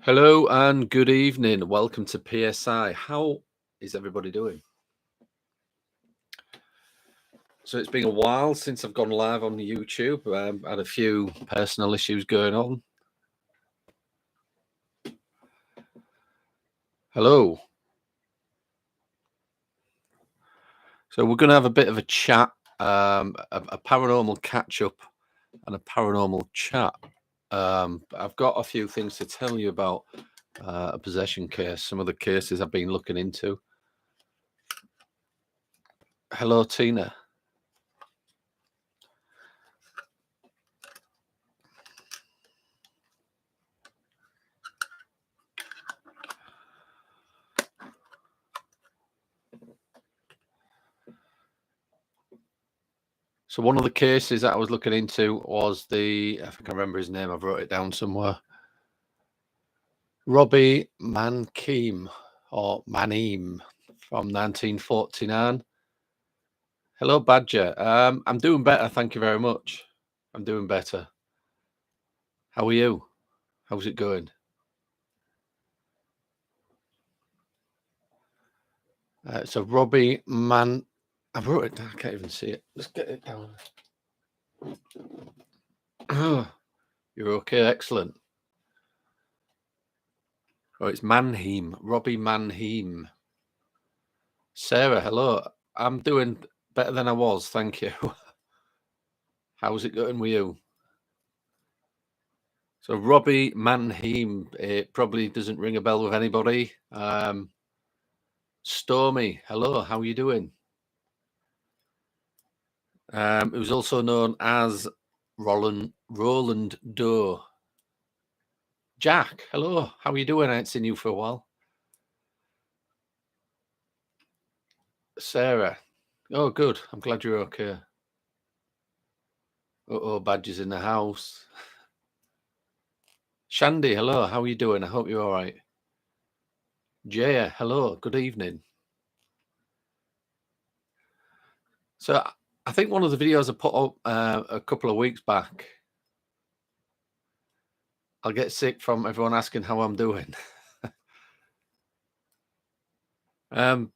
Hello and good evening. Welcome to PSI. How is everybody doing? So it's been a while since I've gone live on YouTube. Had a few personal issues going on. Hello. So we're going to have a bit of a chat, a paranormal catch up and a paranormal chat. I've got a few things to tell you about a possession case, some of the cases I've been looking into. Hello, Tina. So one of the cases that I was looking into was I think I remember his name, I've wrote it down somewhere. Robbie Mankeem or Maneem from 1949. Hello, Badger. I'm doing better, thank you very much. I'm doing better. How are you? How's it going? So Robbie I wrote it down, I can't even see it. Let's get it down. You're okay, excellent. Oh, it's Manheim, Robbie Manheim. Sarah, hello. I'm doing better than I was, thank you. How's it going with you? So Robbie Manheim, it probably doesn't ring a bell with anybody. Stormy, hello, how are you doing? It was also known as Roland Doe. Jack, hello, how are you doing? I ain't seen you for a while. Sarah, oh good, I'm glad you're okay. Uh-oh, Badger's in the house. Shandy, hello, how are you doing? I hope you're all right. Jaya, hello, good evening. So I think one of the videos I put up a couple of weeks back, I'll get sick from everyone asking how I'm doing. I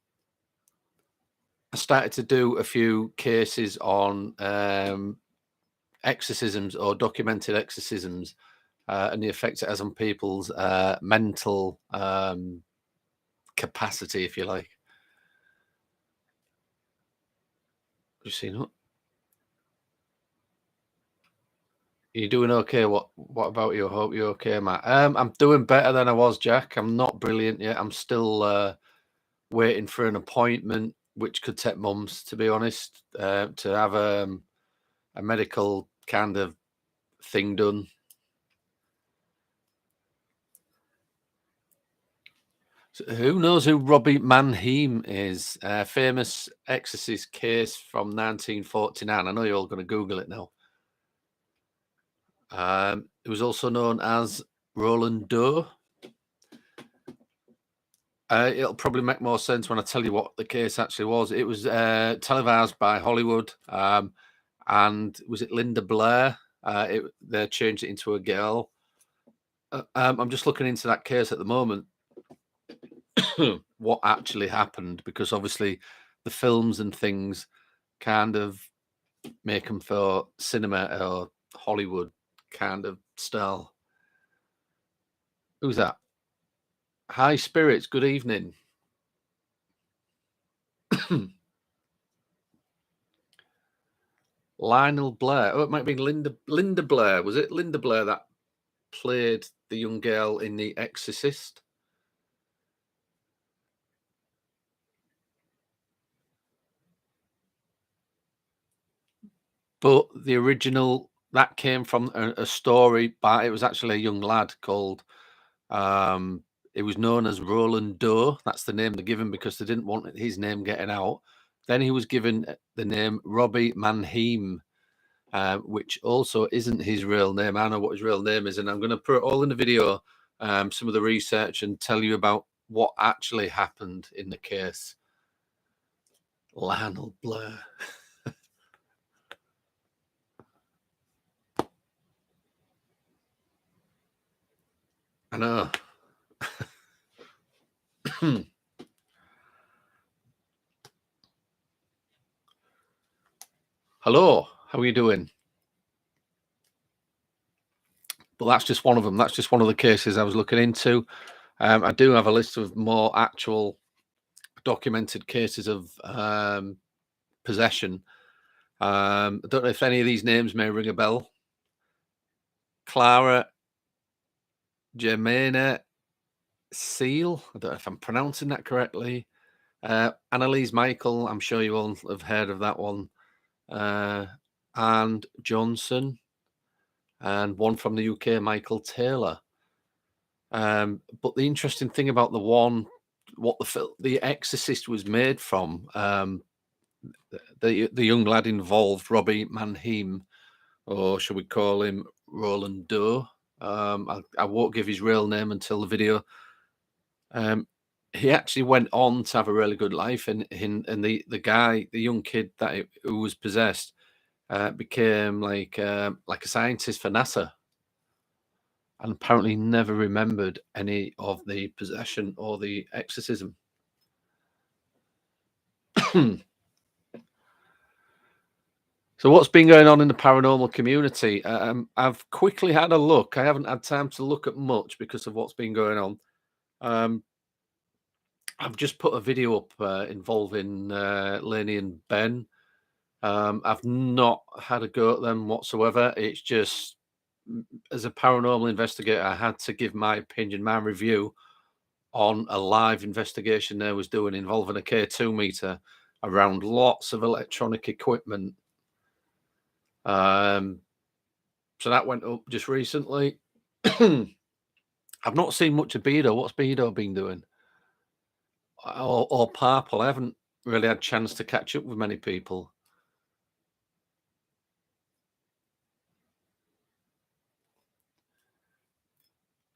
started to do a few cases on exorcisms or documented exorcisms and the effect it has on people's mental capacity, if you like. You seen what? Are you doing okay? What about you? I hope you're okay, Matt. I'm doing better than I was, Jack. I'm not brilliant yet. I'm still waiting for an appointment, which could take months, to be honest, to have a medical kind of thing done. So who knows who Robbie Manheim is? Famous exorcist case from 1949. I know you're all going to Google it now. It was also known as Roland Doe. It'll probably make more sense when I tell you what the case actually was. It was televised by Hollywood, and was it Linda Blair? They changed it into a girl. I'm just looking into that case at the moment. What actually happened, because obviously the films and things kind of make them for cinema or Hollywood kind of style. Who's that? Hi spirits, good evening. Lionel Blair. Oh, it might be Linda Blair. Was it Linda Blair that played the young girl in The Exorcist? But the original that came from a story by, it was actually a young lad called it was known as Roland Doe. That's the name they give him because they didn't want his name getting out. Then he was given the name Robbie Manheim, which also isn't his real name. I know what his real name is, and I'm going to put it all in the video, some of the research, and tell you about what actually happened in the case. Lionel Blair. I know. Hello, how are you doing? But that's just one of them. That's just one of the cases I was looking into. I do have a list of more actual documented cases of possession. I don't know if any of these names may ring a bell. Clara Germaine Seal. I don't know if I'm pronouncing that correctly. Annalise Michael. I'm sure you all have heard of that one. And Johnson, and one from the UK, Michael Taylor. But the interesting thing about the one, what the Exorcist was made from, the young lad involved, Robbie Manheim, or should we call him Roland Doe? I won't give his real name until the video. He actually went on to have a really good life, and the guy, the young kid who was possessed, became like a scientist for NASA, and apparently never remembered any of the possession or the exorcism. So what's been going on in the paranormal community? I've quickly had a look. I haven't had time to look at much because of what's been going on. I've just put a video up involving Lainey and Ben. I've not had a go at them whatsoever. It's just, as a paranormal investigator, I had to give my opinion, my review on a live investigation they was doing involving a K2 meter around lots of electronic equipment. So that went up just recently. I've not seen much of Bedo. What's Bedo been doing? Or Purple? I haven't really had a chance to catch up with many people.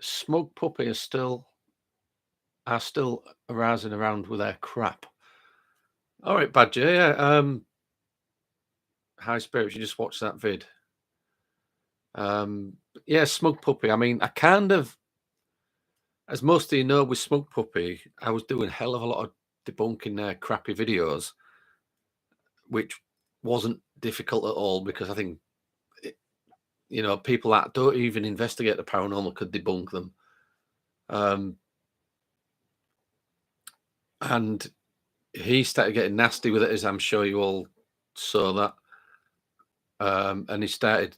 Smug Puppy are still arousing around with their crap. All right, Badger. Yeah. High Spirits, you just watched that vid. Yeah, Smug Puppy. I mean, I kind of, as most of you know, with Smug Puppy, I was doing a hell of a lot of debunking their crappy videos, which wasn't difficult at all because I think, people that don't even investigate the paranormal could debunk them. And he started getting nasty with it, as I'm sure you all saw that. And he started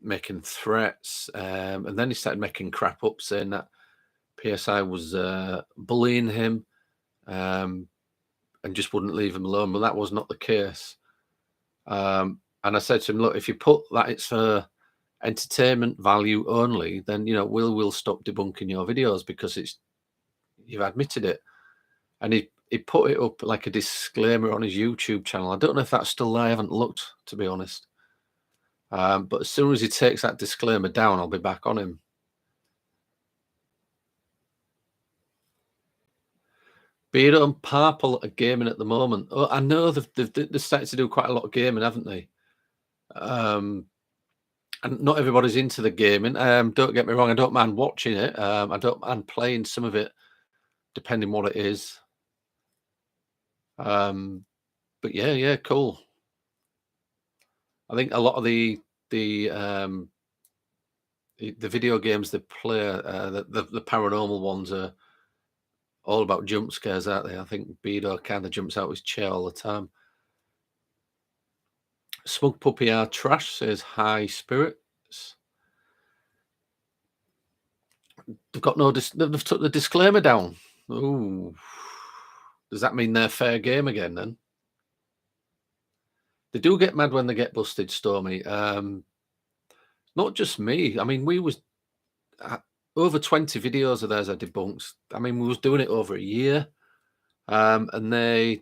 making threats, and then he started making crap up, saying that PSI was bullying him, and just wouldn't leave him alone. But that was not the case. And I said to him, look, if you put that it's for entertainment value only, then we'll stop debunking your videos because you've admitted it. And he put it up like a disclaimer on his YouTube channel. I don't know if that's still there. I haven't looked, to be honest. But as soon as he takes that disclaimer down, I'll be back on him. Beard and Purple are gaming at the moment. Oh, I know they've started to do quite a lot of gaming, haven't they? And not everybody's into the gaming. Don't get me wrong, I don't mind watching it. I don't mind playing some of it, depending what it is. But yeah, cool. I think a lot of the video games they play, the paranormal ones are all about jump scares, aren't they? I think Bedo kind of jumps out his chair all the time. Smug Puppy are trash, says High Spirits. They've got they've took the disclaimer down. Ooh. Does that mean they're fair game again then? They do get mad when they get busted, Stormy. Not just me. I mean, we was over 20 videos of theirs I debunked. I mean, we was doing it over a year. And they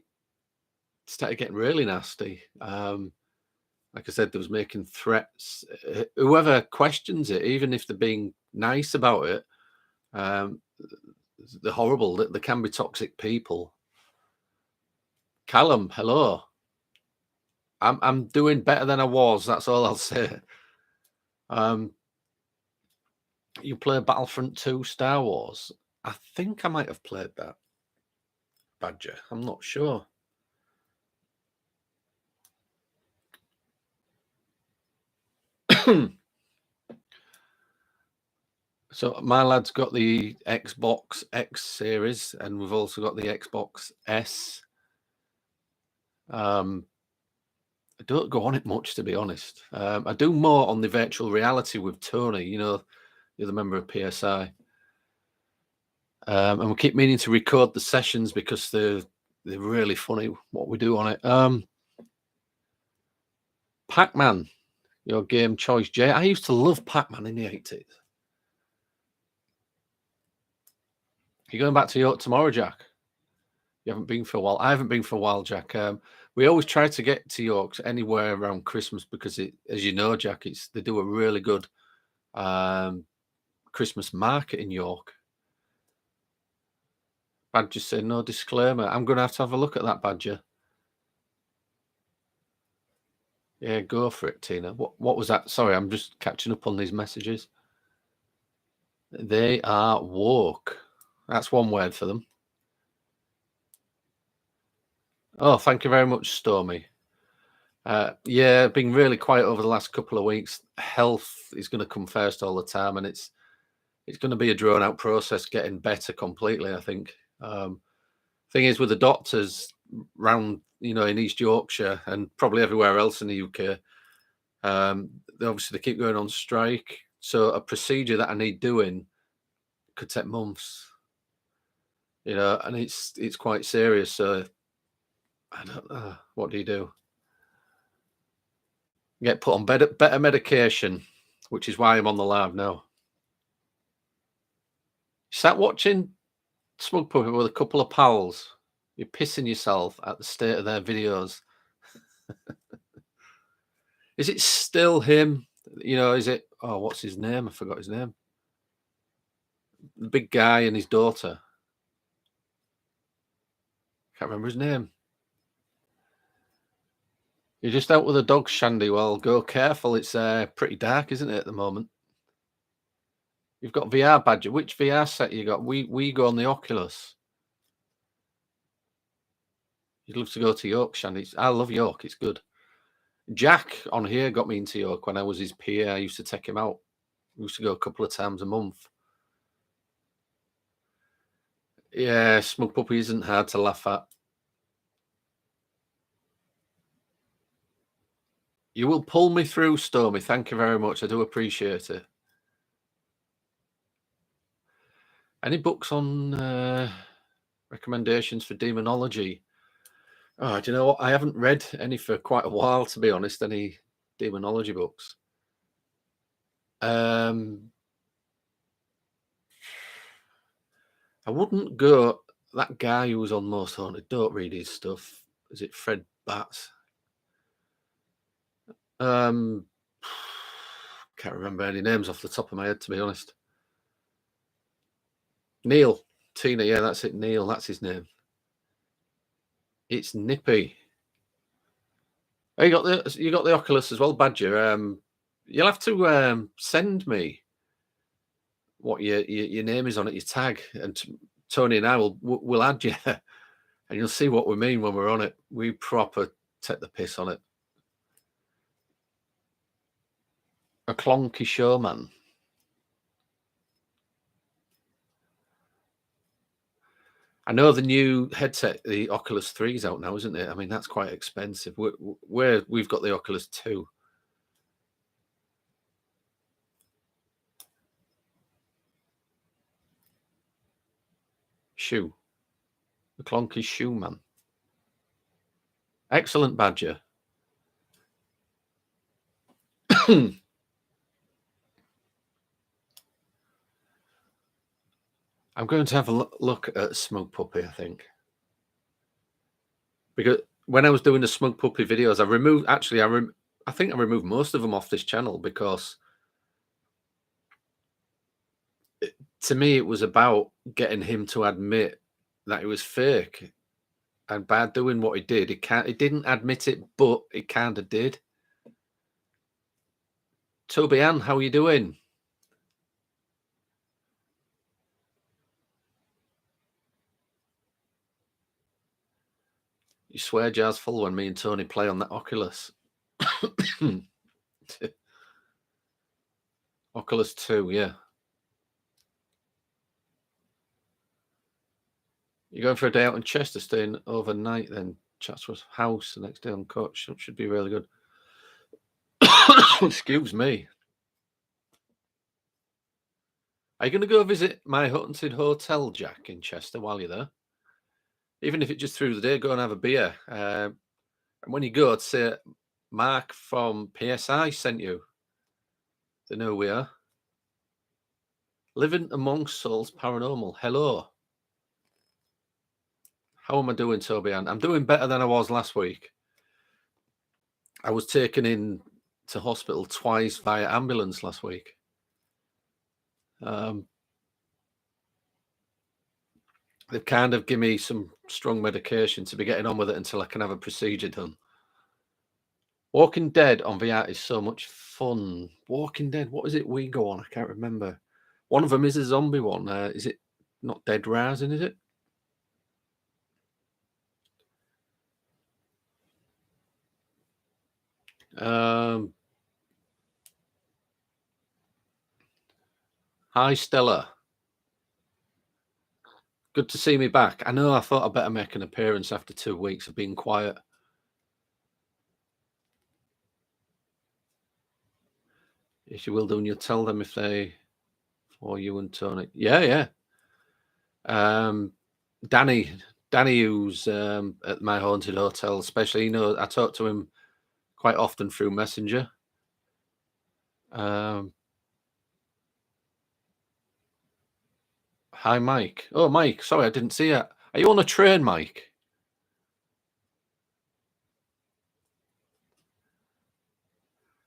started getting really nasty. Like I said, they was making threats. Whoever questions it, even if they're being nice about it, they're horrible. They can be toxic people. Callum, hello. I'm doing better than I was. That's all I'll say. You play Battlefront 2 Star Wars? I think I might have played that. badger? I'm not sure. So my lad's got the Xbox X series, and we've also got the Xbox S. I don't go on it much, to be honest. I do more on the virtual reality with Tony, the other member of PSI. And we keep meaning to record the sessions because they're really funny what we do on it. Pac-Man, your game choice, Jay. I used to love Pac-Man in the 80s. You're going back to York tomorrow, Jack? You haven't been for a while. I haven't been for a while, Jack. We always try to get to York anywhere around Christmas because, as you know, Jack, they do a really good Christmas market in York. Badger said no disclaimer. I'm going to have a look at that, Badger. Yeah, go for it, Tina. What was that? Sorry, I'm just catching up on these messages. They are woke. That's one word for them. Oh, thank you very much, Stormy. Yeah, been really quiet over the last couple of weeks. Health is going to come first all the time, and it's going to be a drawn out process getting better completely, I think. Thing is, with the doctors round, in East Yorkshire and probably everywhere else in the UK, they keep going on strike. So a procedure that I need doing could take months, and it's quite serious. So I don't know. What do you do? Get put on better medication, which is why I'm on the live now. Sat watching Smug Puppet with a couple of pals. You're pissing yourself at the state of their videos. Is it still him? Is it? Oh, what's his name? I forgot his name. The big guy and his daughter. Can't remember his name. You're just out with a dog, Shandy. Well, go careful. It's pretty dark, isn't it, at the moment? You've got VR, Badger. Which VR set you got? We go on the Oculus. You'd love to go to York, Shandy. I love York. It's good. Jack on here got me into York when I was his PA. I used to take him out. We used to go a couple of times a month. Yeah, Smug Puppy isn't hard to laugh at. You will pull me through, Stormy. Thank you very much. I do appreciate it. Any books on recommendations for demonology? Oh, do you know what? I haven't read any for quite a while, to be honest. Any demonology books? I wouldn't go. That guy who was on Most Haunted, don't read his stuff. Is it Fred Batts? Can't remember any names off the top of my head, to be honest. Neil, Tina, yeah, that's it. Neil, that's his name. It's Nippy. Oh, you got the Oculus as well, Badger. You'll have to send me what your name is on it, your tag, and Tony and I will add you, and you'll see what we mean when we're on it. We proper take the piss on it. A clonky showman. I know the new headset, the Oculus 3 is out now, isn't it? I mean, that's quite expensive. We've got the Oculus 2. Shoe. The clonky shoe man. Excellent, Badger. I'm going to have a look at Smug Puppy, I think. Because when I was doing the Smug Puppy videos, I think I removed most of them off this channel because to me, it was about getting him to admit that it was fake. And by doing what he did, he didn't admit it, but he kind of did. Toby Ann, how are you doing? Your swear jar's full when me and Tony play on that Oculus. Oculus 2, yeah. You're going for a day out in Chester, staying overnight, then Chatsworth House the next day on coach. That should be really good. Excuse me. Are you going to go visit my haunted hotel, Jack, in Chester while you're there? Even if it's just through the day, go and have a beer. And when you go, I'd say Mark from PSI sent you. They know who we are. Living Amongst Souls Paranormal. Hello. How am I doing, Toby? I'm doing better than I was last week. I was taken in to hospital twice via ambulance last week. They've kind of given me some strong medication to be getting on with it until I can have a procedure done. Walking Dead on VR is so much fun. Walking Dead, what is it we go on? I can't remember. One of them is a zombie one. Is it not Dead Rising, is it? Hi, Stella. Good to see me back. I know I thought I'd better make an appearance after 2 weeks of being quiet. Yes, you will do, and you'll tell them if they, for you and Tony. Yeah. Danny, who's at my haunted hotel, especially, I talk to him quite often through Messenger. Hi, Mike. Oh, Mike, sorry, I didn't see it. Are you on a train, Mike?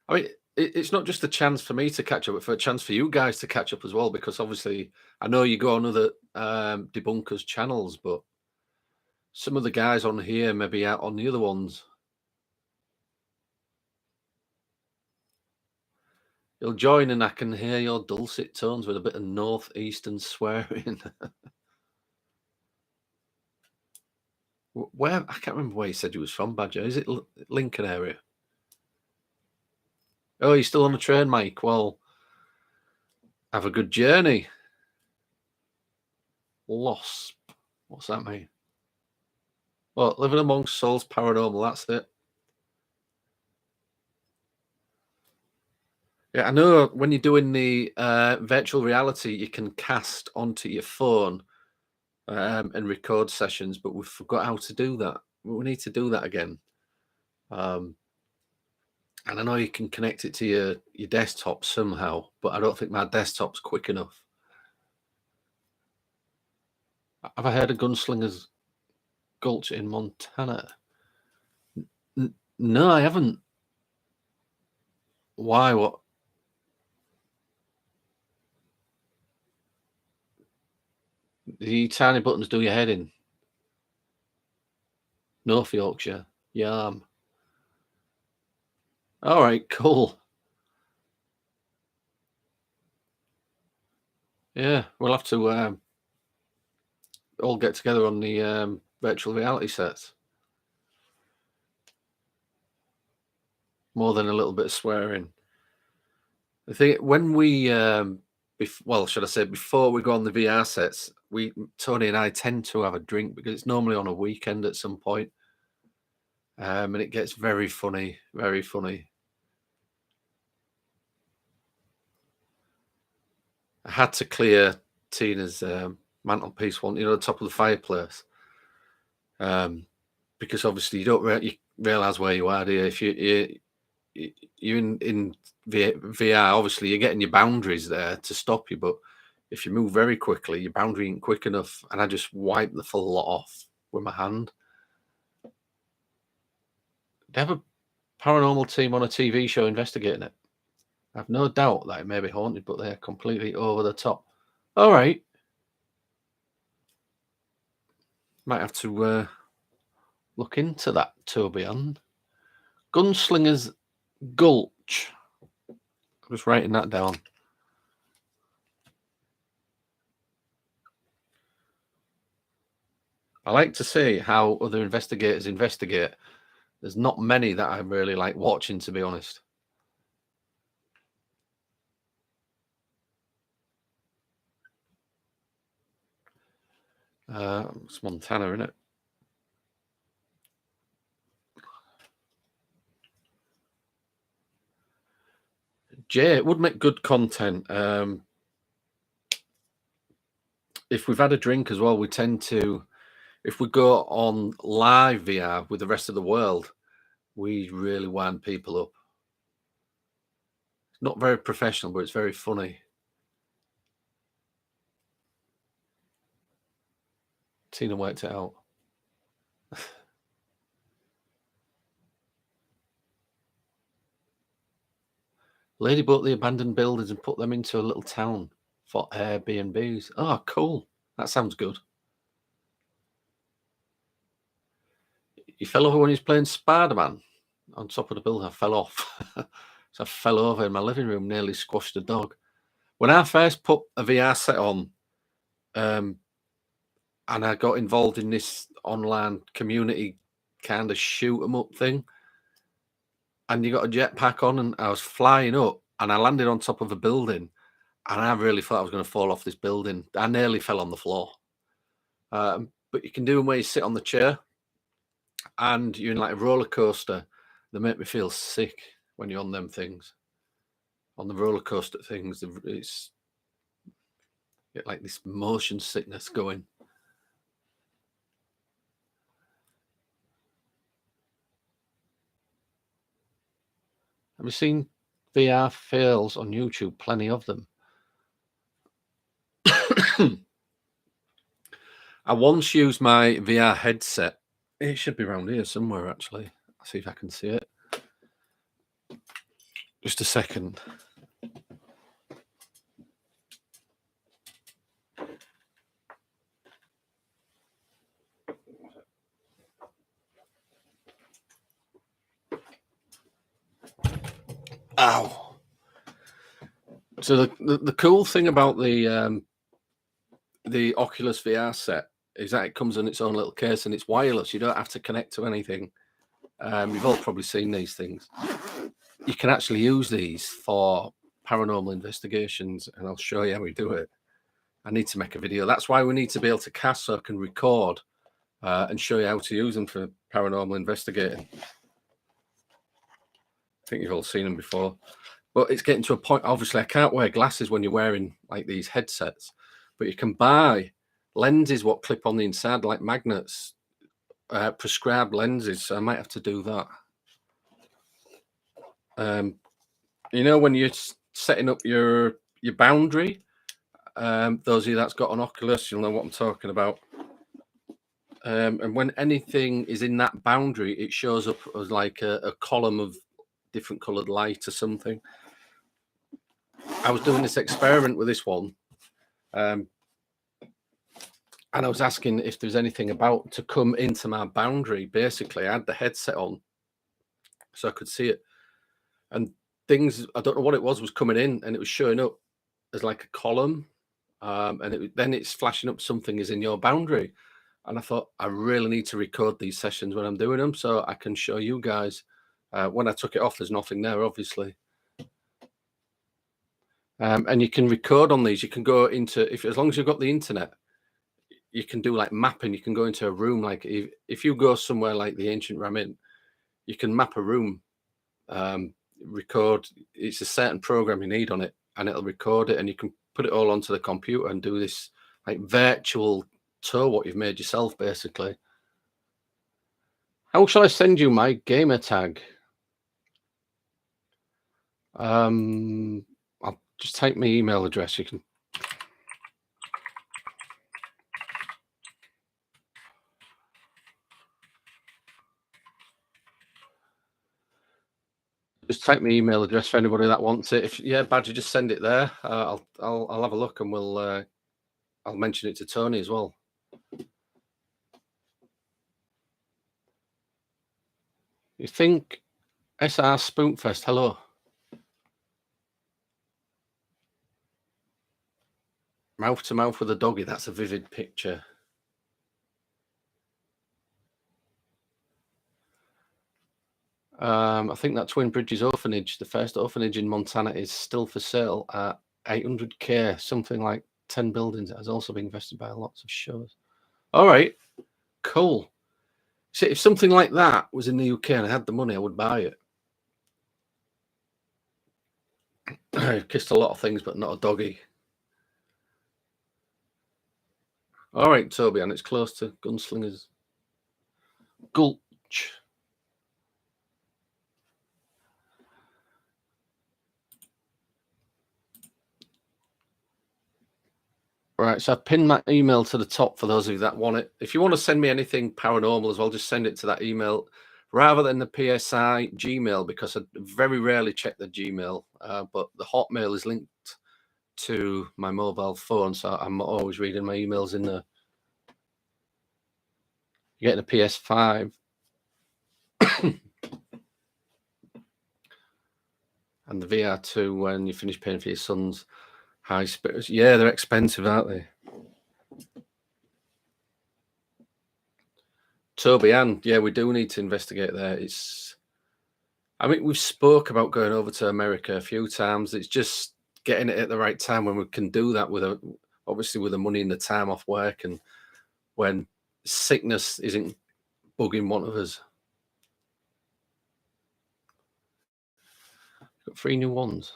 I mean, it's not just a chance for me to catch up, but for a chance for you guys to catch up as well, because obviously I know you go on other debunkers channels, but some of the guys on here may be out on the other ones. You'll join and I can hear your dulcet tones with a bit of northeastern swearing. Where? I can't remember where he said he was from, Badger. Is it Lincoln area? Oh, you're still on the train, Mike? Well, have a good journey. Lost. What's that mean? Well, Living Amongst Souls Paranormal, that's it. Yeah, I know when you're doing the virtual reality, you can cast onto your phone and record sessions, but we forgot how to do that. We need to do that again. And I know you can connect it to your desktop somehow, but I don't think my desktop's quick enough. Have I heard of Gunslinger's Gulch in Montana? No, I haven't. Why? What? The tiny buttons do your head in. North Yorkshire. Yarm. All right, cool. Yeah, we'll have to all get together on the virtual reality sets. More than a little bit of swearing. I think when we, well, should I say, before we go on the VR sets, Tony and I tend to have a drink because it's normally on a weekend at some point. And it gets very funny, very funny. I had to clear Tina's mantelpiece one, the top of the fireplace, because obviously you don't realize where you are, do you? If you're in VR, obviously you're getting your boundaries there to stop you, but if you move very quickly, your boundary ain't quick enough, and I just wiped the full lot off with my hand. They have a paranormal team on a TV show investigating it. I've no doubt that it may be haunted, but they're completely over the top. All right. Might have to look into that, Toby. Gunslinger's Gulch. I'm just writing that down. I like to see how other investigators investigate. There's not many that I really like watching, to be honest. It's Montana, isn't it? Jay, it would make good content. If we've had a drink as well, we tend to, if we go on live VR with the rest of the world, we really wind people up. It's not very professional, but it's very funny. Tina worked it out. Lady bought the abandoned buildings and put them into a little town for Airbnbs. Oh, cool. That sounds good. He fell over when he was playing Spider-Man on top of the building. I fell off. So I fell over in my living room, nearly squashed a dog. When I first put a VR set on, and I got involved in this online community kind of shoot 'em up thing, and you got a jetpack on, and I was flying up, and I landed on top of a building, and I really thought I was going to fall off this building. I nearly fell on the floor. But you can do them where you sit on the chair, and you're in like a roller coaster. They make me feel sick when you're on them things. On the roller coaster things, it's get like this motion sickness going. Have you seen VR fails on YouTube? Plenty of them. I once used my VR headset. It should be around here somewhere, actually. I'll see if I can see it. Just a second. Ow. So the cool thing about the Oculus VR set is that it comes in its own little case and it's wireless. You don't have to connect to anything. You've all probably seen these things. You can actually use these for paranormal investigations, and I'll show you how we do it. I need to make a video. That's why we need to be able to cast so I can record and show you how to use them for paranormal investigating. I think you've all seen them before. But it's getting to a point, obviously, I can't wear glasses when you're wearing like these headsets, but you can buy lenses what clip on the inside like magnets, prescribed lenses. So I might have to do that. You know, when you're setting up your boundary, those of you that's got an Oculus, you'll know what I'm talking about. And when anything is in that boundary, it shows up as like a column of different colored light or something. I was doing this experiment with this one, and I was asking if there's anything about to come into my boundary. Basically, I had the headset on so I could see it, and things, I don't know what it was coming in, and it was showing up as like a column, and then it's flashing up something is in your boundary. And I thought, I really need to record these sessions when I'm doing them so I can show you guys. When I took it off, there's nothing there, obviously. And you can record on these. You can go into, as long as you've got the internet, you can do like mapping. You can go into a room. Like if you go somewhere like the ancient Ramin, you can map a room, record. It's a certain program you need on it, and it'll record it, and you can put it all onto the computer and do this like virtual tour, what you've made yourself, basically. How shall I send you my gamer tag? I'll just type my email address. You can. Just type my email address for anybody that wants it. If Badger, just send it there. I'll have a look, and I'll mention it to Tony as well. You think SR Spoonfest? Hello. Mouth to mouth with a doggy. That's a vivid picture. I think that Twin Bridges orphanage, the first orphanage in Montana, is still for sale at 800K, something like 10 buildings. It has also been invested by lots of shows. All right, cool. See, if something like that was in the UK and I had the money, I would buy it. I've kissed a lot of things, but not a doggy. All right, Toby, and it's close to Gunslinger's Gulch. Right, so I've pinned my email to the top for those of you that want it. If you want to send me anything paranormal as well, just send it to that email rather than the PSI Gmail, because I very rarely check the Gmail, but the Hotmail is linked to my mobile phone, so I'm always reading my emails in there. You're getting a PS5. And the VR2 when you finish paying for your son's high spirits. Yeah, they're expensive, aren't they? Toby, and yeah, we do need to investigate there. I mean, we've spoke about going over to America a few times. It's just getting it at the right time when we can do that obviously with the money and the time off work, and when sickness isn't bugging one of us. Got 3 new ones.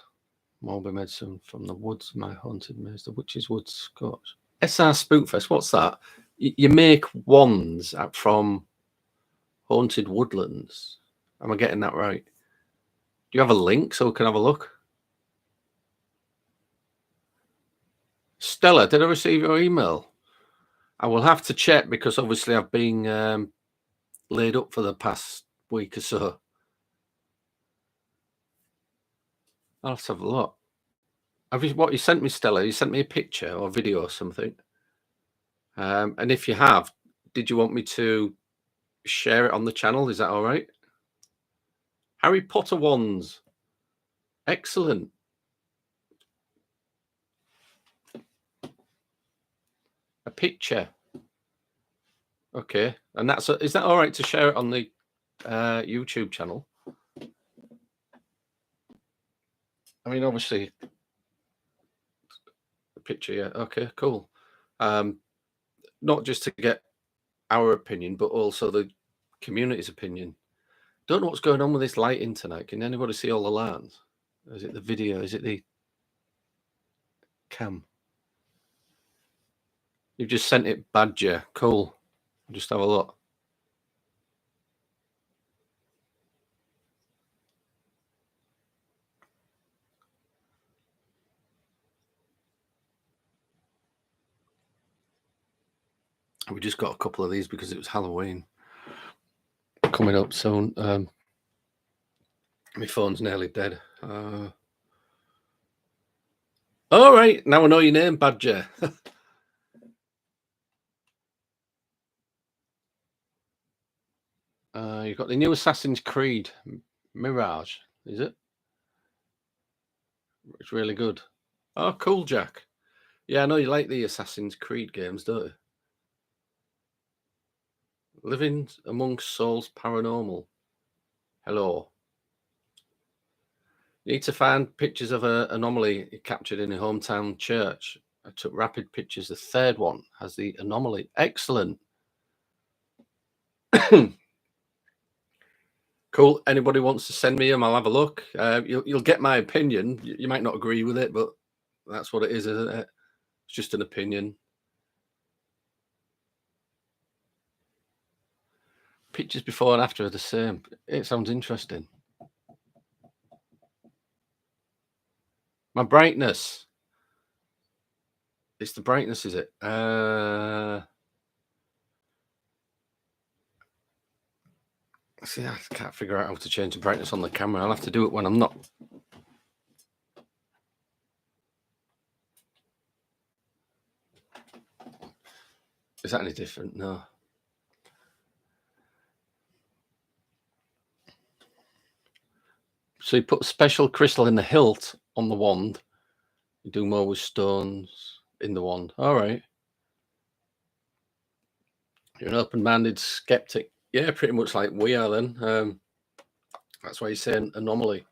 Mulberry medicine from the woods, my haunted maze, the witch's wood, Scotch. SR Spookfest, what's that? You make wands from haunted woodlands. Am I getting that right? Do you have a link so we can have a look? Stella, did I receive your email? I will have to check because obviously I've been laid up for the past week or so. I'll have to have a look. What you sent me, Stella? You sent me a picture or video or something. And if you have, did you want me to share it on the channel? Is that all right? Harry Potter wands. Excellent. A picture. Okay. And is that all right to share it on the YouTube channel? I mean, obviously, a picture, yeah. Okay, cool. Not just to get our opinion, but also the community's opinion. Don't know what's going on with this lighting tonight. Can anybody see all the lines? Is it the video? Is it the cam? You've just sent it, Badger. Cool. Just have a look. We just got a couple of these because it was Halloween coming up soon. My phone's nearly dead. All right, now I know your name, Badger. You've got the new Assassin's Creed Mirage, is it? It's really good. Oh, cool, Jack. Yeah, I know you like the Assassin's Creed games, don't you? Living Amongst Souls Paranormal. Hello. You need to find pictures of an anomaly captured in a hometown church. I took rapid pictures. The third one has the anomaly. Excellent. Cool. Anybody wants to send me them, I'll have a look. You'll get my opinion. You might not agree with it, but that's what it is, isn't it? It's just an opinion. Pictures before and after are the same. It sounds interesting. My brightness. It's the brightness, is it? See, I can't figure out how to change the brightness on the camera. I'll have to do it when I'm not. Is that any different? No. So you put special crystal in the hilt on the wand. You do more with stones in the wand. All right. You're an open-minded skeptic. Yeah, pretty much like we are then. That's why you're saying anomaly.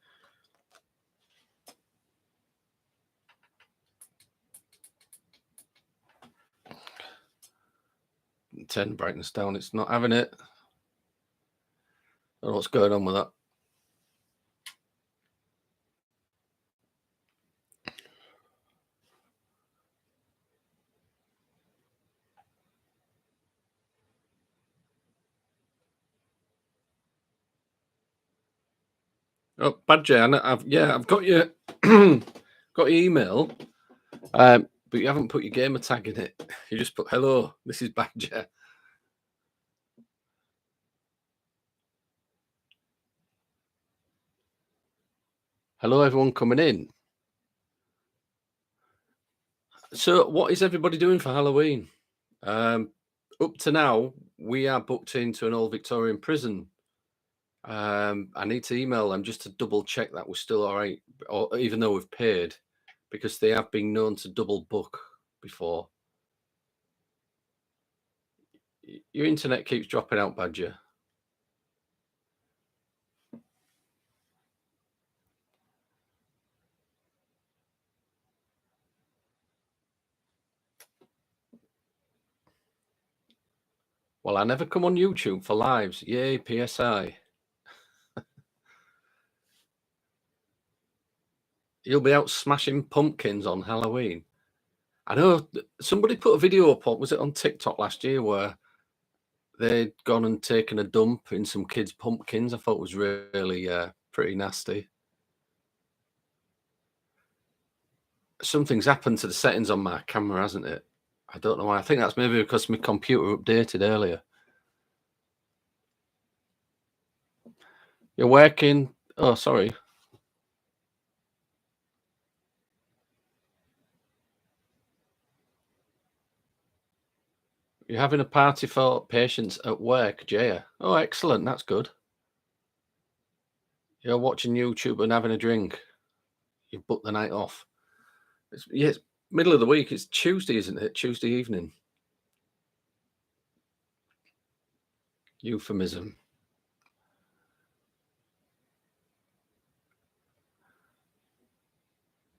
Turn brightness down. It's not having it. I don't know what's going on with that. Oh, Badger, I've got your got your email, but you haven't put your gamer tag in it. You just put hello. This is Badger. Hello, everyone coming in. So, what is everybody doing for Halloween? Up to now, we are booked into an old Victorian prison. I need to email them just to double check that we're still all right, or even though we've paid, because they have been known to double book before. Your internet keeps dropping out, Badger. Well, I never come on YouTube for lives. Yay, PSI. You'll be out smashing pumpkins on Halloween. I know somebody put a video up on, was it on TikTok last year, where they'd gone and taken a dump in some kids' pumpkins. I thought it was really pretty nasty. Something's happened to the settings on my camera, hasn't it? I don't know why. I think that's maybe because my computer updated earlier. You're working. Oh, sorry. You're having a party for patients at work, Jaya. Oh, excellent. That's good. You're watching YouTube and having a drink. You've booked the night off. It's middle of the week. It's Tuesday, isn't it? Tuesday evening. Euphemism.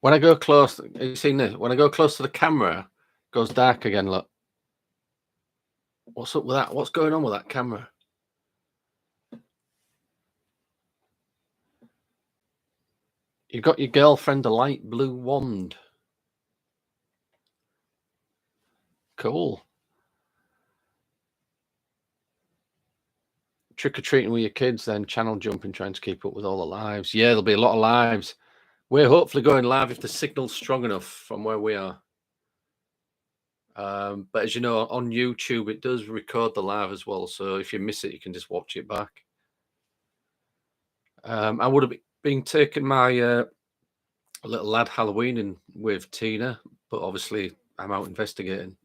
When I go close, have you seen this? When I go close to the camera, it goes dark again. Look. What's up with that? What's going on with that camera? You got your girlfriend a light blue wand. Cool. Trick or treating with your kids, then channel jumping, trying to keep up with all the lives. Yeah, there'll be a lot of lives. We're hopefully going live if the signal's strong enough from where we are. But as you know, on YouTube, it does record the live as well. So if you miss it, you can just watch it back. I would have been taking my little lad Halloween in with Tina, but obviously I'm out investigating.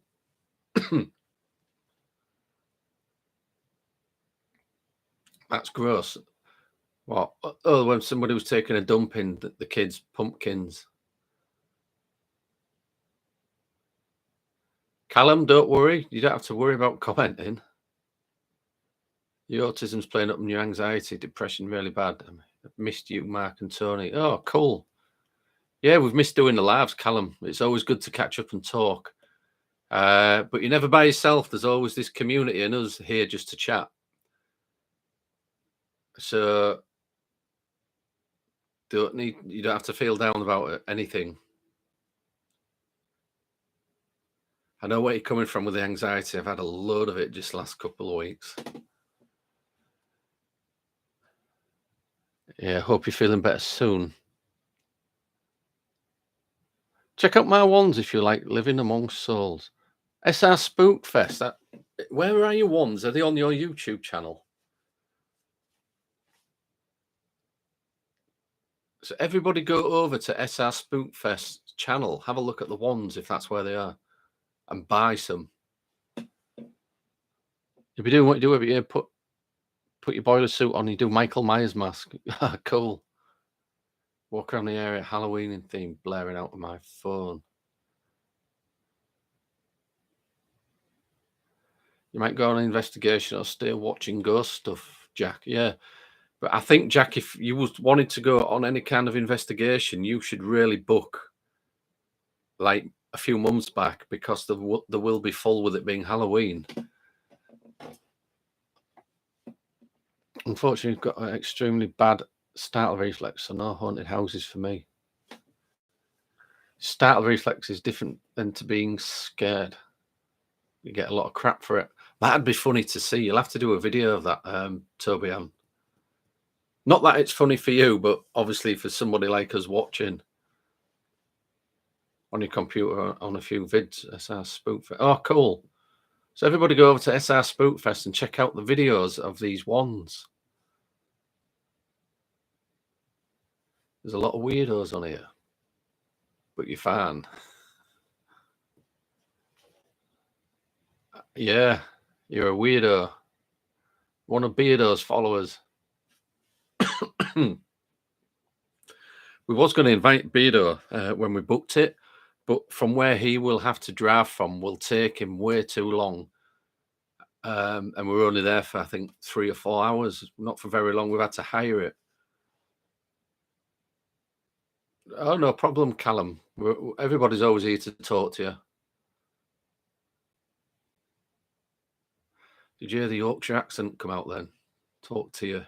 That's gross. What? Oh, when somebody was taking a dump in the kids' pumpkins. Callum, don't worry. You don't have to worry about commenting. Your autism's playing up on your anxiety, depression really bad. I've missed you, Mark and Tony. Oh, cool. Yeah, we've missed doing the lives, Callum. It's always good to catch up and talk. But you're never by yourself. There's always this community and us here just to chat. So you don't have to feel down about anything. I know where you're coming from with the anxiety. I've had a load of it just last couple of weeks. Yeah, hope you're feeling better soon. Check out my wands if you like living amongst souls. SR Spook Fest. Where are your wands? Are they on your YouTube channel? So everybody go over to SR Spookfest channel. Have a look at the wands if that's where they are, and buy some. You'll be doing what you do every year. Put your boiler suit on. You do Michael Myers mask. Cool. Walk around the area, Halloween and theme, blaring out of my phone. You might go on an investigation or stay watching ghost stuff, Jack. Yeah, But I think, Jack, if you was wanted to go on any kind of investigation, you should really book like a few months back, because there will be full with it being Halloween. Unfortunately, I've got an extremely bad startle reflex, so no haunted houses for me. Startle reflex is different than to being scared. You get a lot of crap for it. That'd be funny to see. You'll have to do a video of that, Toby Ann. Not that it's funny for you, but obviously for somebody like us watching on your computer on a few vids. SR Spookfest. Oh, cool. So everybody go over to SR Spookfest and check out the videos of these wands. There's a lot of weirdos on here, but you're fine. Yeah, you're a weirdo. One of Beardo's followers. We was going to invite Beardo when we booked it, but from where he will have to drive from will take him way too long. And we were only there for, I think, 3 or 4 hours. Not for very long. We've had to hire it. Oh, no problem, Callum. Everybody's always here to talk to you. Did you hear the Yorkshire accent come out then? Talk to you.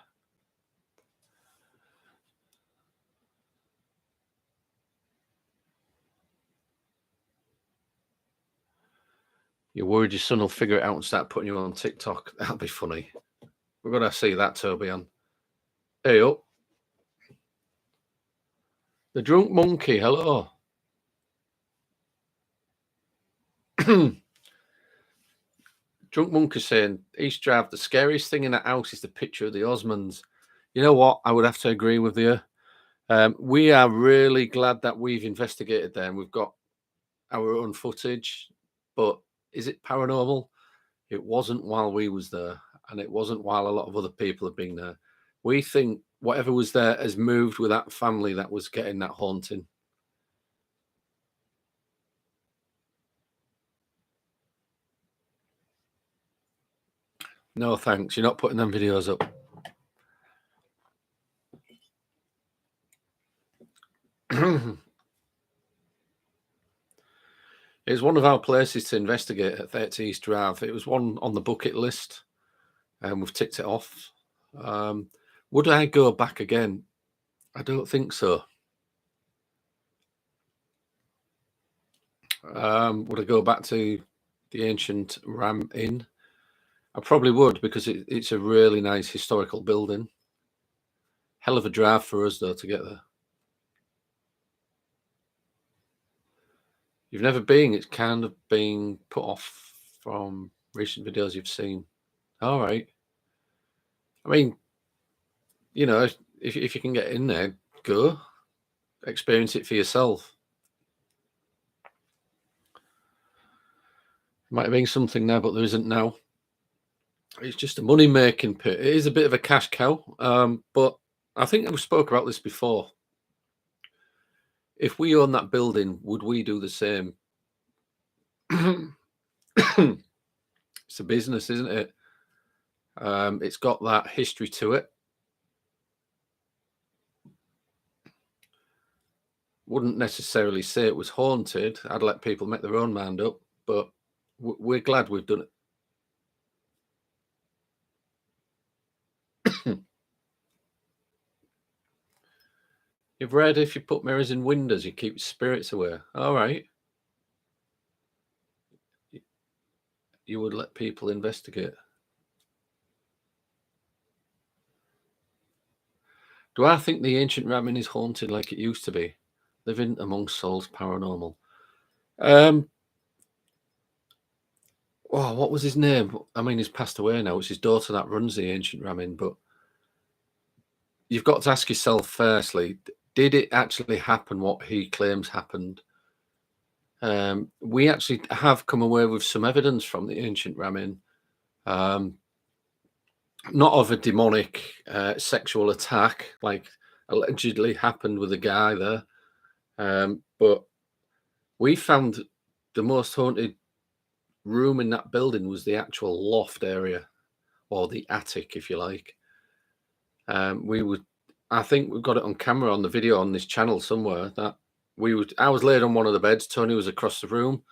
You're worried your son will figure it out and start putting you on TikTok. That'll be funny. We're going to see that, Toby Ann. Hey up. The Drunk Monkey, hello. Drunk Monkey saying, East Drive, the scariest thing in that house is the picture of the Osmonds. You know what? I would have to agree with you. We are really glad that we've investigated there and we've got our own footage. But is it paranormal? It wasn't while we was there, and it wasn't while a lot of other people have been there. We think whatever was there has moved with that family that was getting that haunting. No thanks. You're not putting them videos up. It's one of our places to investigate at 30 East Drive. It was one on the bucket list, and we've ticked it off. Would I go back again? I don't think so. Would I go back to the ancient Ram Inn? I probably would, because it's a really nice historical building. Hell of a drive for us, though, to get there. You've never been? It's kind of being put off from recent videos you've seen. All right. I mean, you know, if you can get in there, go. Experience it for yourself. Might have been something there, but there isn't now. It's just a money-making pit. It is a bit of a cash cow, but I think we spoke about this before. If we own that building, would we do the same? It's a business, isn't it? It's got that history to it. Wouldn't necessarily say it was haunted. I'd let people make their own mind up, but we're glad we've done it. You've read if you put mirrors in windows, you keep spirits away. All right. You would let people investigate. Do I think the ancient ramen is haunted like it used to be? Living amongst souls paranormal. Oh, what was his name? I mean, he's passed away now. It's his daughter that runs the ancient ramen, but you've got to ask yourself firstly, did it actually happen what he claims happened? We actually have come away with some evidence from the ancient ramen, not of a demonic sexual attack like allegedly happened with a guy there, but we found the most haunted room in that building was the actual loft area, or the attic, if you like. We would, I think we've got it on camera on the video on this channel somewhere that I was laid on one of the beds. Tony was across the room,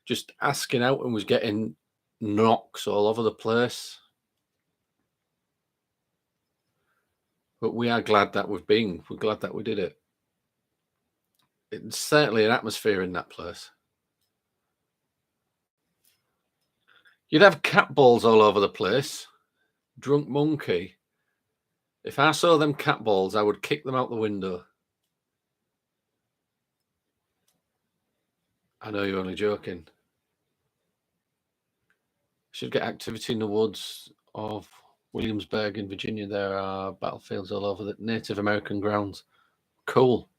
just asking out and was getting knocks all over the place. But we are glad that we're glad that we did it. It's certainly an atmosphere in that place. You'd have cat balls all over the place. Drunk monkey. If I saw them cat balls, I would kick them out the window. I know you're only joking. Should get activity in the woods of Williamsburg in Virginia. There are battlefields all over the Native American grounds. Cool.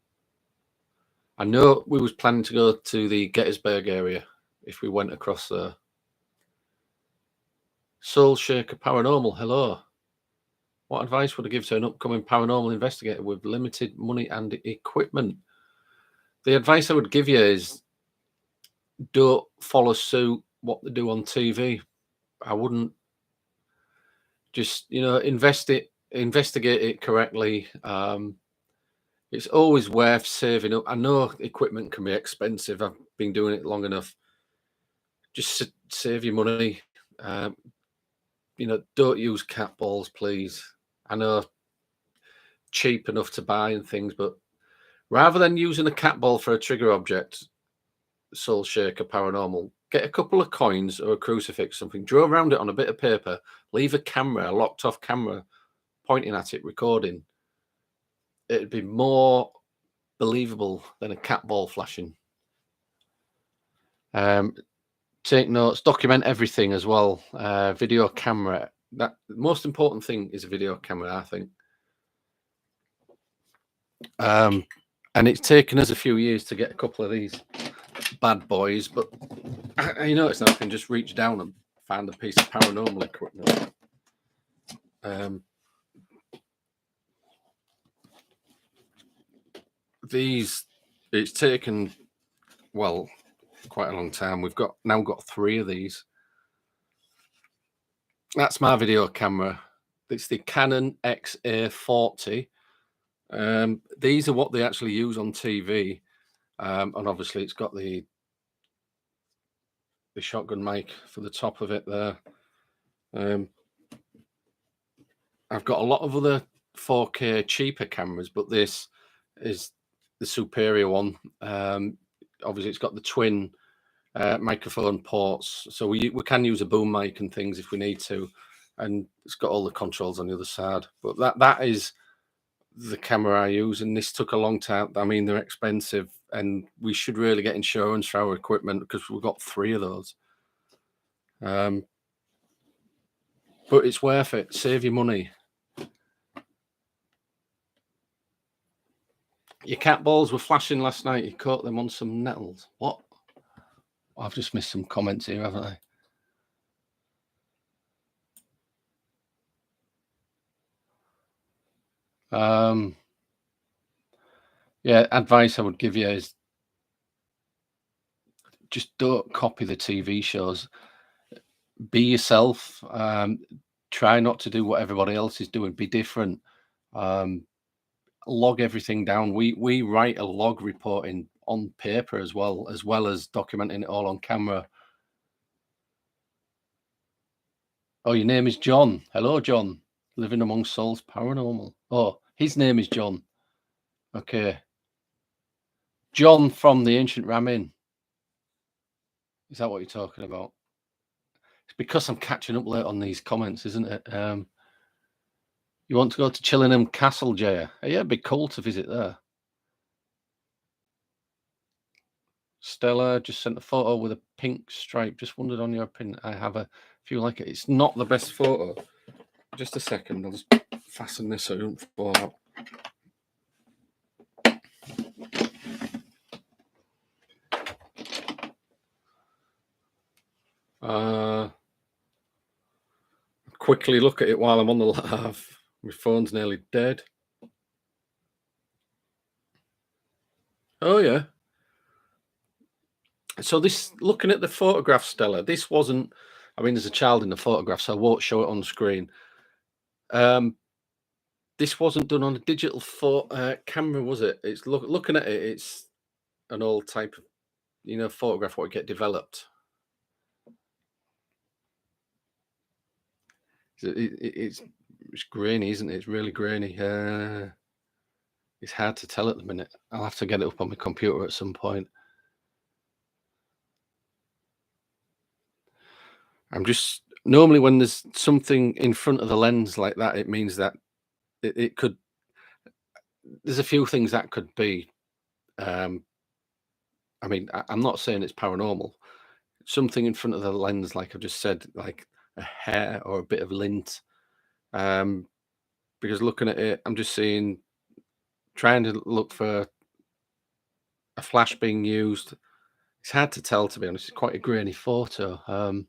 I know we was planning to go to the Gettysburg area if we went across there. Soul Shaker Paranormal, hello. What advice would I give to an upcoming paranormal investigator with limited money and equipment? The advice I would give you is don't follow suit what they do on TV. I wouldn't just, investigate it correctly. It's always worth saving up. I know equipment can be expensive. I've been doing it long enough. Just save your money. Don't use cat balls, please. I know cheap enough to buy and things, but rather than using a cat ball for a trigger object, Soul Shaker Paranormal, get a couple of coins or a crucifix, something, draw around it on a bit of paper, leave a locked off camera pointing at it, recording. It'd be more believable than a cat ball flashing. Take notes, document everything as well. Video camera. The most important thing is a video camera, I think. And it's taken us a few years to get a couple of these bad boys, but you notice that I can just reach down and find a piece of paranormal equipment. It's taken, well, quite a long time. We've now got 3 of these. That's my video camera. It's the Canon XA40. These are what they actually use on TV, and obviously it's got the shotgun mic for the top of it there. I've got a lot of other 4K cheaper cameras, but this is the superior one. Obviously it's got the twin microphone ports, so we can use a boom mic and things if we need to, and it's got all the controls on the other side. But that is the camera I use, and this took a long time. I mean, they're expensive, and we should really get insurance for our equipment because we've got 3 of those. But it's worth it. Save your money. Your cat balls were flashing last night. You caught them on some nettles. What? I've just missed some comments here, haven't I? Yeah, advice I would give you is just don't copy the TV shows. Be yourself. Try not to do what everybody else is doing. Be different. Log everything down. We write a log reporting on paper as well as documenting it all on camera. Oh, your name is John. Hello, John. Living among souls paranormal. Oh, his name is John. Okay. John from the Ancient Ramin. Is that what you're talking about? It's because I'm catching up late on these comments, isn't it? You want to go to Chillingham Castle, Jaya? Yeah, it'd be cool to visit there. Stella just sent a photo with a pink stripe. Just wondered on your opinion. I have a few like it. It's not the best photo. Just a second. I'll just fasten this so it don't fall out. Quickly look at it while I'm on the live. My phone's nearly dead. Oh, yeah. So this, looking at the photograph, Stella, this wasn't, I mean, there's a child in the photograph, so I won't show it on the screen. This wasn't done on a digital camera, was it? It's looking at it. It's an old type of photograph what get developed. It's grainy, isn't it? It's really grainy. It's hard to tell at the minute. I'll have to get it up on my computer at some point. I'm just normally when there's something in front of the lens like that, it means that it could. There's a few things that could be. Um, I mean, I'm not saying it's paranormal. Something in front of the lens, like I've just said, like a hair or a bit of lint. Um, because looking at it, I'm just seeing, trying to look for a flash being used. It's hard to tell, to be honest. It's quite a grainy photo.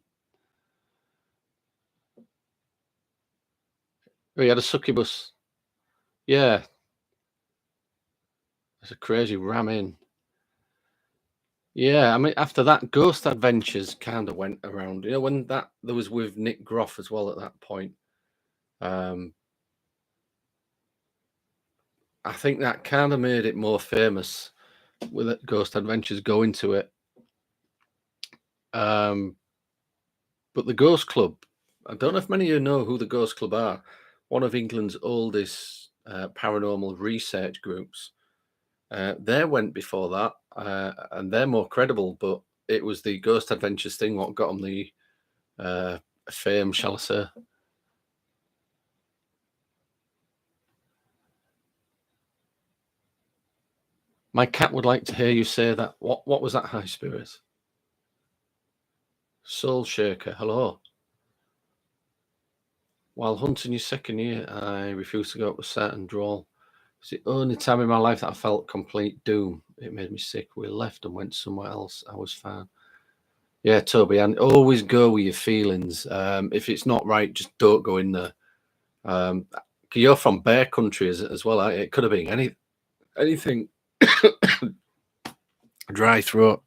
We had a succubus. Yeah, it's a crazy ram in. Yeah, I mean, after that, Ghost Adventures kind of went around. When that there was with Nick Groff as well at that point. Um, I think that kind of made it more famous with it, Ghost Adventures going to it. But the Ghost Club, I don't know if many of you know who the Ghost Club are. One of England's oldest paranormal research groups. They went before that, and they're more credible. But it was the Ghost Adventures thing what got them the fame, shall I say? My cat would like to hear you say that. What was that, High Spirit? Soul Shaker, hello. While hunting your second year, I refused to go up a certain drawl. It's the only time in my life that I felt complete doom. It made me sick. We left and went somewhere else. I was fine. Yeah, Toby, and always go with your feelings. If it's not right, just don't go in there. 'Cause you're from bear country as well, aren't you? It could have been anything. Dry throat.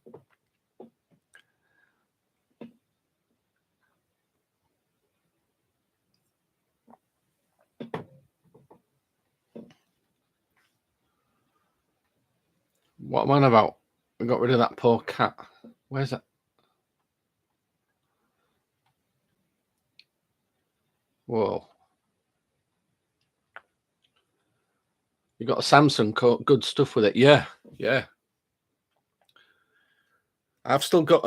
What am I on about? We got rid of that poor cat. Where's that? Whoa. You got a Samsung, good stuff with it. Yeah, yeah. I've still got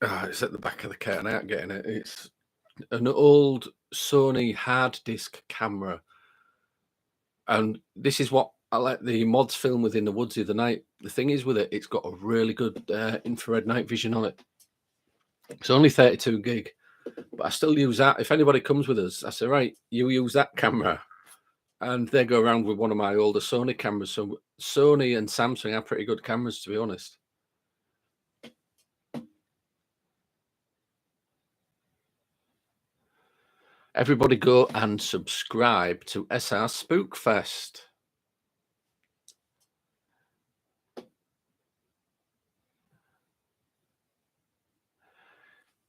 it's at the back of the car and I ain't getting it. It's an old Sony hard disk camera. And this is what I let the mods film with in the woods the other night. The thing is with it, it's got a really good infrared night vision on it. It's only 32 gig, but I still use that. If anybody comes with us, I say, right, you use that camera. And they go around with one of my older Sony cameras. So Sony and Samsung are pretty good cameras, to be honest. Everybody go and subscribe to SR Spookfest.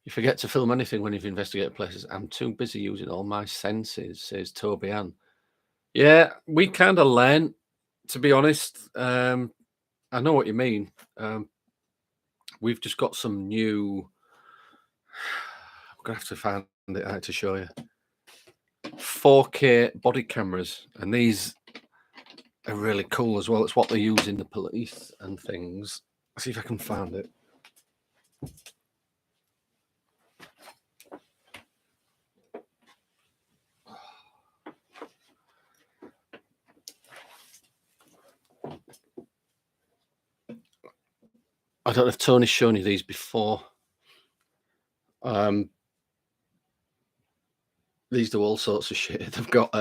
You forget to film anything when you've investigated places. I'm too busy using all my senses, says Toby Ann. Yeah, we kind of learn, to be honest. I know what you mean. We've just got some new. I'm gonna have to find it out to show you. 4K body cameras, and these are really cool as well. It's what they use in the police and things. Let's see if I can find it. I don't know if Tony's shown you these before. These do all sorts of shit. They've got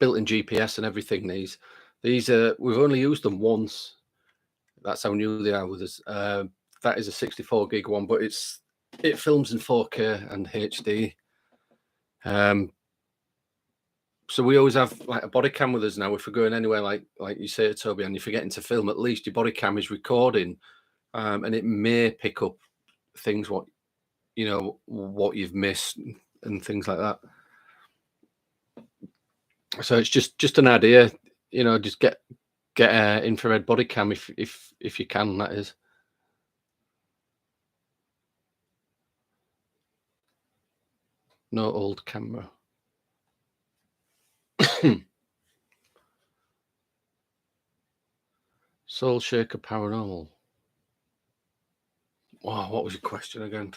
built-in GPS and everything. These we've only used them once. That's how new they are with us. That is a 64 gig one, but it films in 4K and HD. So we always have like a body cam with us now. If we're going anywhere, like you say, Toby, and you're forgetting to film, at least your body cam is recording, and it may pick up things what you've missed and things like that. So it's just an idea, just get a infrared body cam if you can, that is. No old camera. Soul Shaker Paranormal. Wow, what was your question again?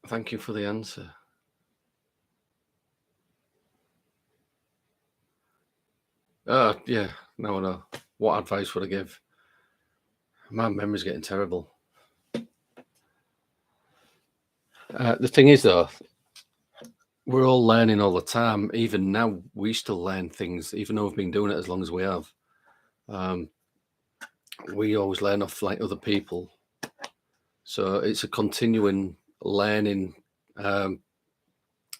Thank you for the answer. Yeah, no, I know. What advice would I give? My memory's getting terrible. The thing is, though, we're all learning all the time. Even now, we still learn things, even though we've been doing it as long as we have. We always learn off like other people. So it's a continuing learning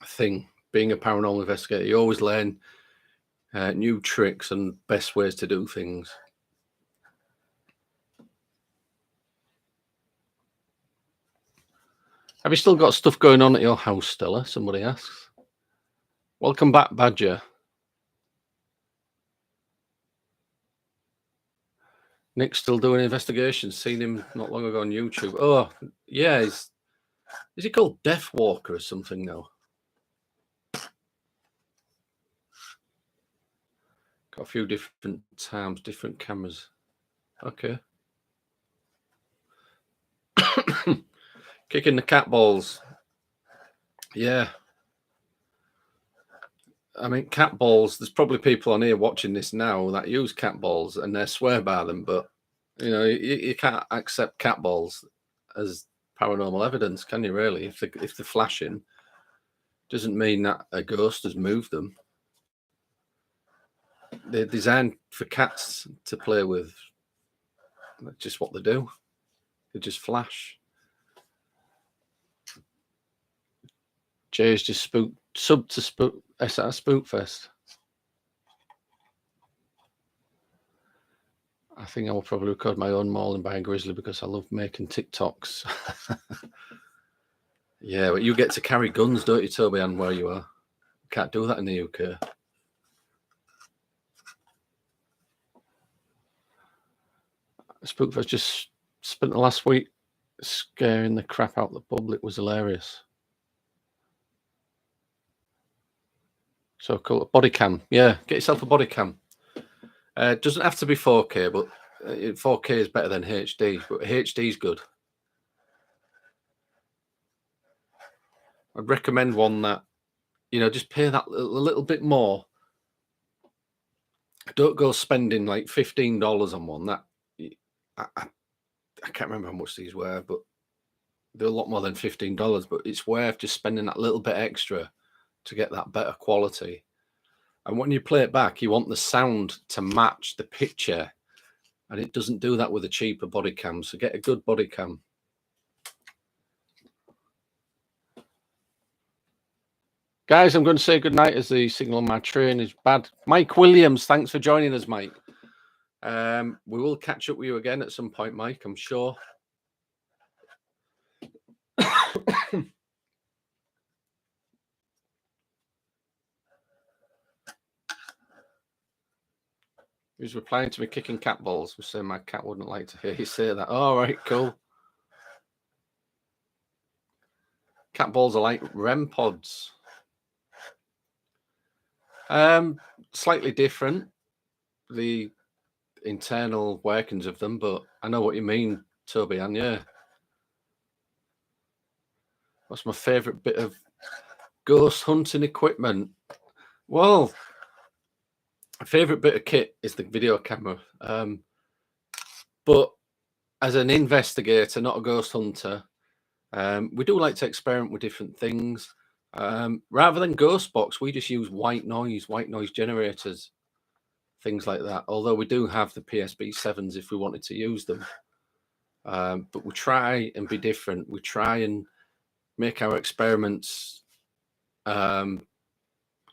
thing. Being a paranormal investigator, you always learn new tricks and best ways to do things. Have you still got stuff going on at your house, Stella? Somebody asks. Welcome back, Badger. Nick's still doing investigations. Seen him not long ago on YouTube. Oh, yeah. Is he called Death Walker or something now? Got a few different times, different cameras. Okay. Kicking the cat balls. Yeah. I mean, cat balls, there's probably people on here watching this now that use cat balls and they swear by them, but you can't accept cat balls as paranormal evidence, can you really? If they're flashing, doesn't mean that a ghost has moved them. They're designed for cats to play with. That's just what they do. They just flash. Jay's just sub to Spookfest. I think I will probably record my own mauling by a grizzly because I love making TikToks. Yeah, but you get to carry guns, don't you, Toby, and where you are? Can't do that in the UK. Spookfest just spent the last week scaring the crap out of the public. Was hilarious. So cool. Body cam. Yeah, get yourself a body cam. It doesn't have to be 4K, but 4K is better than HD. But HD is good. I'd recommend one that, just pay that a little bit more. Don't go spending like $15 on one. That I can't remember how much these were, but they're a lot more than $15. But it's worth just spending that little bit extra to get that better quality. And when you play it back, you want the sound to match the picture, and it doesn't do that with a cheaper body cam. So get a good body cam. Guys, I'm going to say goodnight as the signal on my train is bad. Mike Williams, thanks for joining us, Mike. We will catch up with you again at some point, Mike, I'm sure. He's replying to me kicking cat balls. Was saying my cat wouldn't like to hear you say that. All right, cool. Cat balls are like REM pods. Slightly different, the internal workings of them, but I know what you mean, Toby, and yeah. What's my favourite bit of ghost hunting equipment? Well, my favourite bit of kit is the video camera. But as an investigator, not a ghost hunter, we do like to experiment with different things. Rather than ghost box, we just use white noise generators, things like that. Although we do have the PSB 7s if we wanted to use them. But we try and be different. We try and make our experiments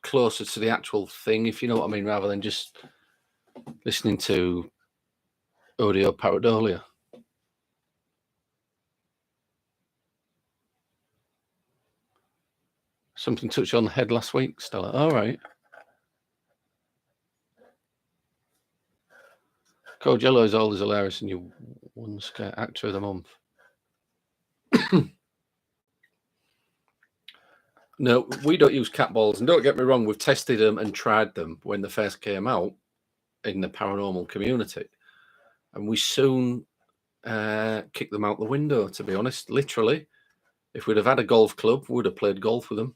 closer to the actual thing, if you know what I mean, rather than just listening to audio pareidolia. Something touched you on the head last week, Stella. All right. Cogello is always hilarious, and you won Scare Actor of the Month. No, we don't use cat balls, and don't get me wrong, we've tested them and tried them when they first came out in the paranormal community, and we soon kicked them out the window, to be honest. Literally, if we'd have had a golf club, we would have played golf with them.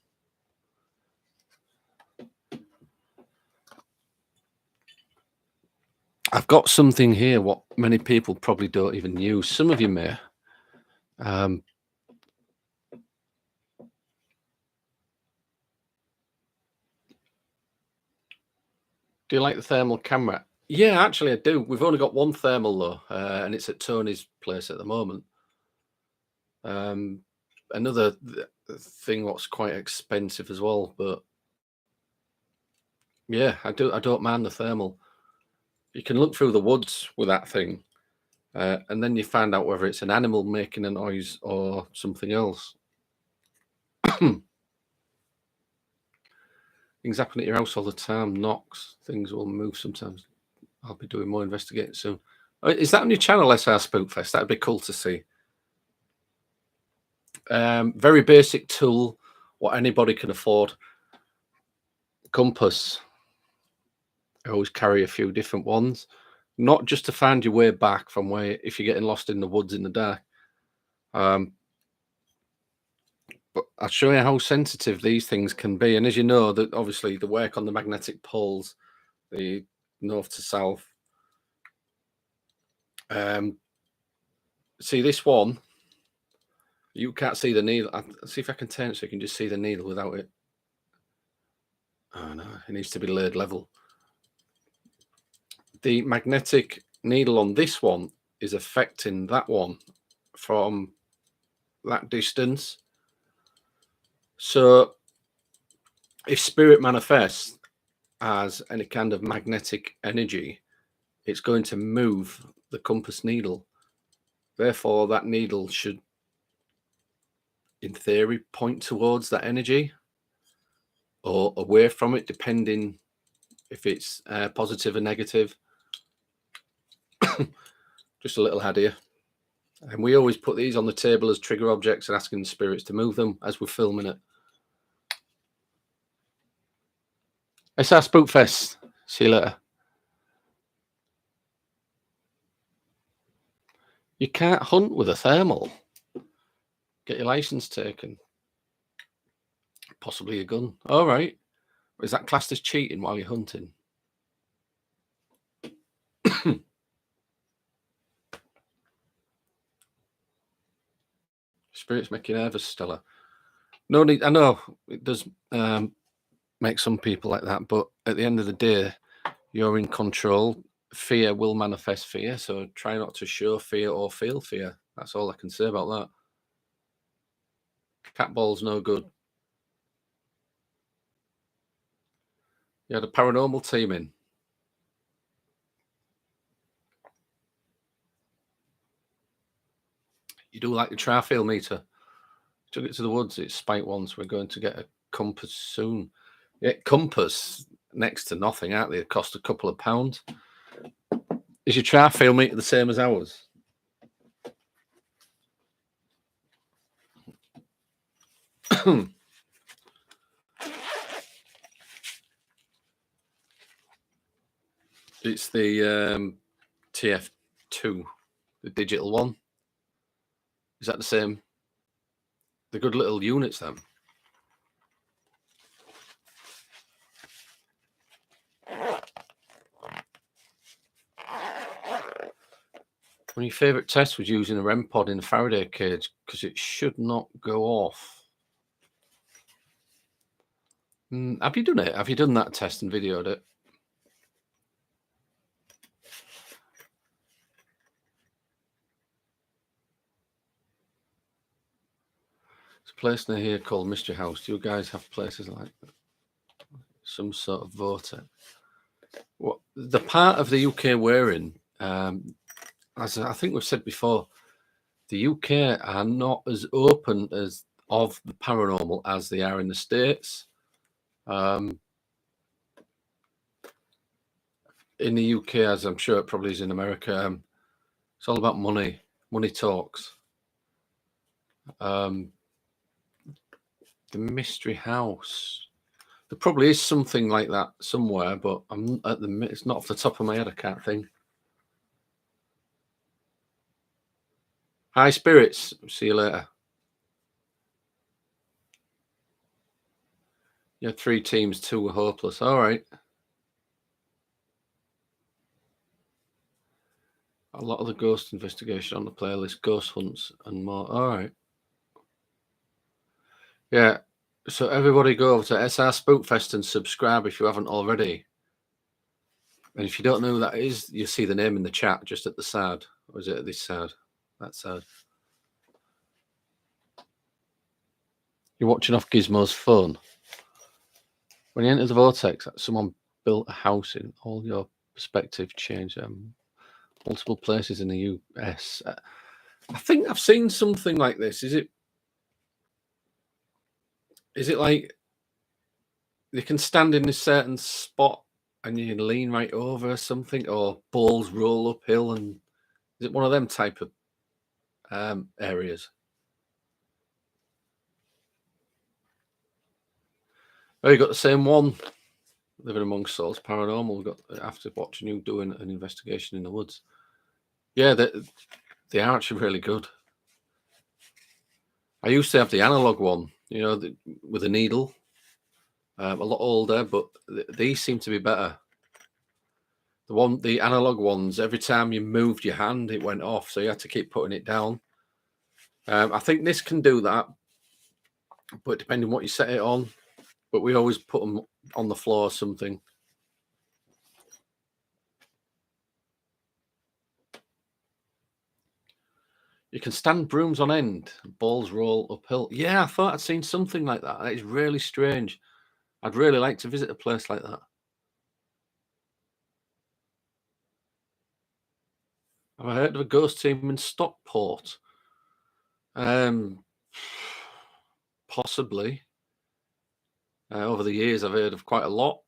I've got something here what many people probably don't even use. Some of you may. Do you like the thermal camera? Yeah, actually I do. We've only got one thermal though, and it's at Tony's place at the moment. Another thing what's quite expensive as well, but yeah, I don't mind the thermal. You can look through the woods with that thing, and then you find out whether it's an animal making a noise or something else. Things happen at your house all the time. Knocks, things will move sometimes. I'll be doing more investigating soon. Is that on your channel, SR Spookfest? That'd be cool to see. Very basic tool, what anybody can afford. Compass. I always carry a few different ones, not just to find your way back from where, if you're getting lost in the woods in the dark. But I'll show you how sensitive these things can be. And as you know, that obviously the work on the magnetic poles, the north to south. See this one, you can't see the needle. I'll see if I can turn it so you can just see the needle without it. Oh no, it needs to be laid level. The magnetic needle on this one is affecting that one from that distance. So if spirit manifests as any kind of magnetic energy, it's going to move the compass needle. Therefore, that needle should, in theory, point towards that energy or away from it, depending if it's positive or negative. Just a little idea. And we always put these on the table as trigger objects and asking the spirits to move them as we're filming it. SR Spookfest. See you later. You can't hunt with a thermal. Get your license taken. Possibly a gun. All right. Is that classed as cheating while you're hunting? Spirits make you nervous, Stella. No need. I know it does make some people like that, but at the end of the day, you're in control. Fear will manifest fear, so try not to show fear or feel fear. That's all I can say about that. Cat ball's no good. You had a paranormal team in. You do like the trifle meter. Took it to the woods. It's spiked once. We're going to get a compass soon. Yeah, compass next to nothing, aren't they? It cost a couple of pounds. Is your trifle meter the same as ours? It's the TF2, the digital one. Is that the same? The good little units then. One of your favourite tests was using a REM pod in a Faraday cage because it should not go off. Have you done it? Have you done that test and videoed it? There's a place near here called Mystery House. Do you guys have places like that? Some sort of voter? What the part of the UK we're in, as I think we've said before, the UK are not as open as of the paranormal as they are in the States. In the UK, as I'm sure it probably is in America, it's all about money. Money talks. The mystery house. There probably is something like that somewhere, but it's not off the top of my head. I can't think. High spirits. See you later. You had 3 teams, 2 were hopeless. All right. A lot of the ghost investigation on the playlist, ghost hunts and more. All right. Yeah. So everybody go over to SR Spookfest and subscribe if you haven't already. And if you don't know who that is, you see the name in the chat just at the side. Or is it at this side? That side. You're watching off Gizmo's phone. When you enter the vortex, someone built a house in all your perspective change. Multiple places in the US. I think I've seen something like this. Is it like you can stand in a certain spot and you can lean right over something, or balls roll uphill, and is it one of them type of areas? Oh, you got the same one. Living Amongst Souls Paranormal. We got after watching you doing an investigation in the woods. Yeah, they are actually really good. I used to have the analog one, with a needle. A lot older, but these seem to be better. The analog ones, every time you moved your hand, it went off, so you had to keep putting it down. I think this can do that, but depending what you set it on. But we always put them on the floor or something. You can stand brooms on end, balls roll uphill. Yeah, I thought I'd seen something like that. That is really strange. I'd really like to visit a place like that. Have I heard of a ghost team in Stockport? Possibly. Over the years, I've heard of quite a lot.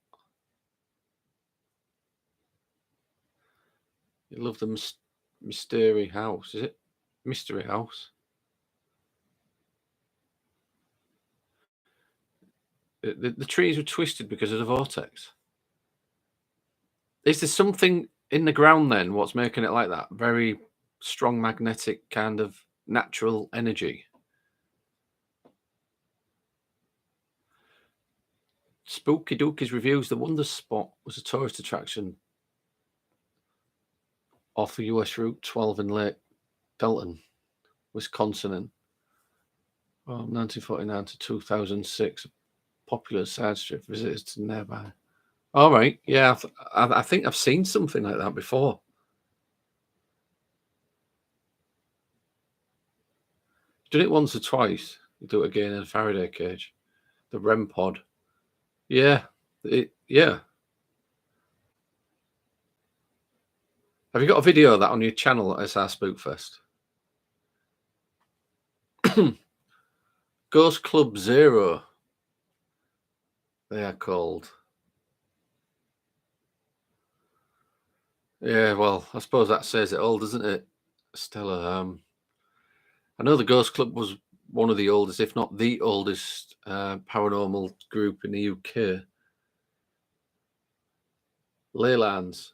You love the mystery house, is it? Mystery house. The trees were twisted because of the vortex. Is there something in the ground then? What's making it like that? Very strong magnetic kind of natural energy. Spooky Dookies reviews the Wonder Spot was a tourist attraction off the US Route 12 in Lake Delton, Wisconsin, in 1949 to 2006. Popular side strip visitors to nearby. All right, yeah, I think I've seen something like that before. Done it once or twice. You do it again in a Faraday cage. The REM pod. Yeah, yeah. Have you got a video of that on your channel at SR Spookfest? Ghost Club Zero. They are called. Yeah, well, I suppose that says it all, doesn't it, Stella? I know the Ghost Club was one of the oldest, if not the oldest, paranormal group in the UK. Leylands.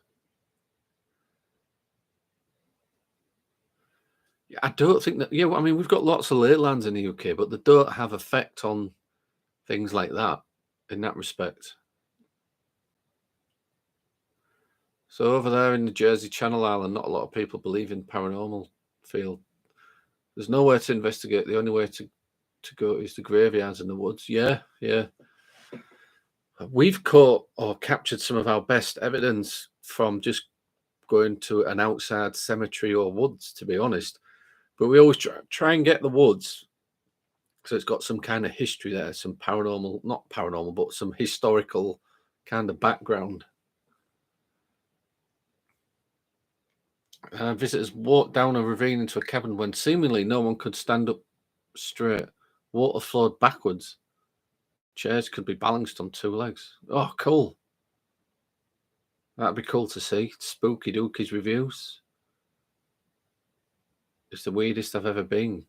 I don't think that. Yeah, I mean, we've got lots of Leylands in the UK, but they don't have effect on things like that in that respect. So over there in the Jersey Channel Island, not a lot of people believe in paranormal field. There's nowhere to investigate. The only way to go is the graveyards in the woods. Yeah, yeah. We've caught or captured some of our best evidence from just going to an outside cemetery or woods, to be honest. But we always try and get the woods, so it's got some kind of history there, some paranormal, not paranormal, but some historical kind of background. Visitors walked down a ravine into a cabin when seemingly no one could stand up straight. Water flowed backwards. Chairs could be balanced on 2 legs. Oh, cool. That'd be cool to see. Spooky Dookie's reviews. It's the weirdest I've ever been.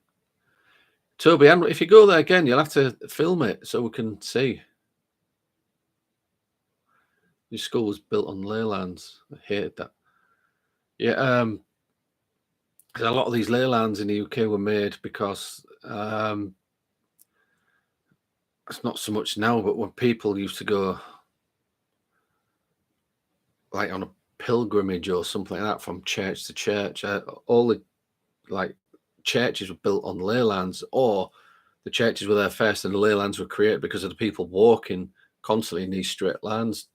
Toby, if you go there again, you'll have to film it so we can see. Your school was built on ley lines. I hated that. Yeah, 'cause a lot of these ley lines in the UK were made because it's not so much now, but when people used to go like on a pilgrimage or something like that from church to church, all the like churches were built on ley lines, or the churches were there first and the ley lines were created because of the people walking constantly in these straight lines,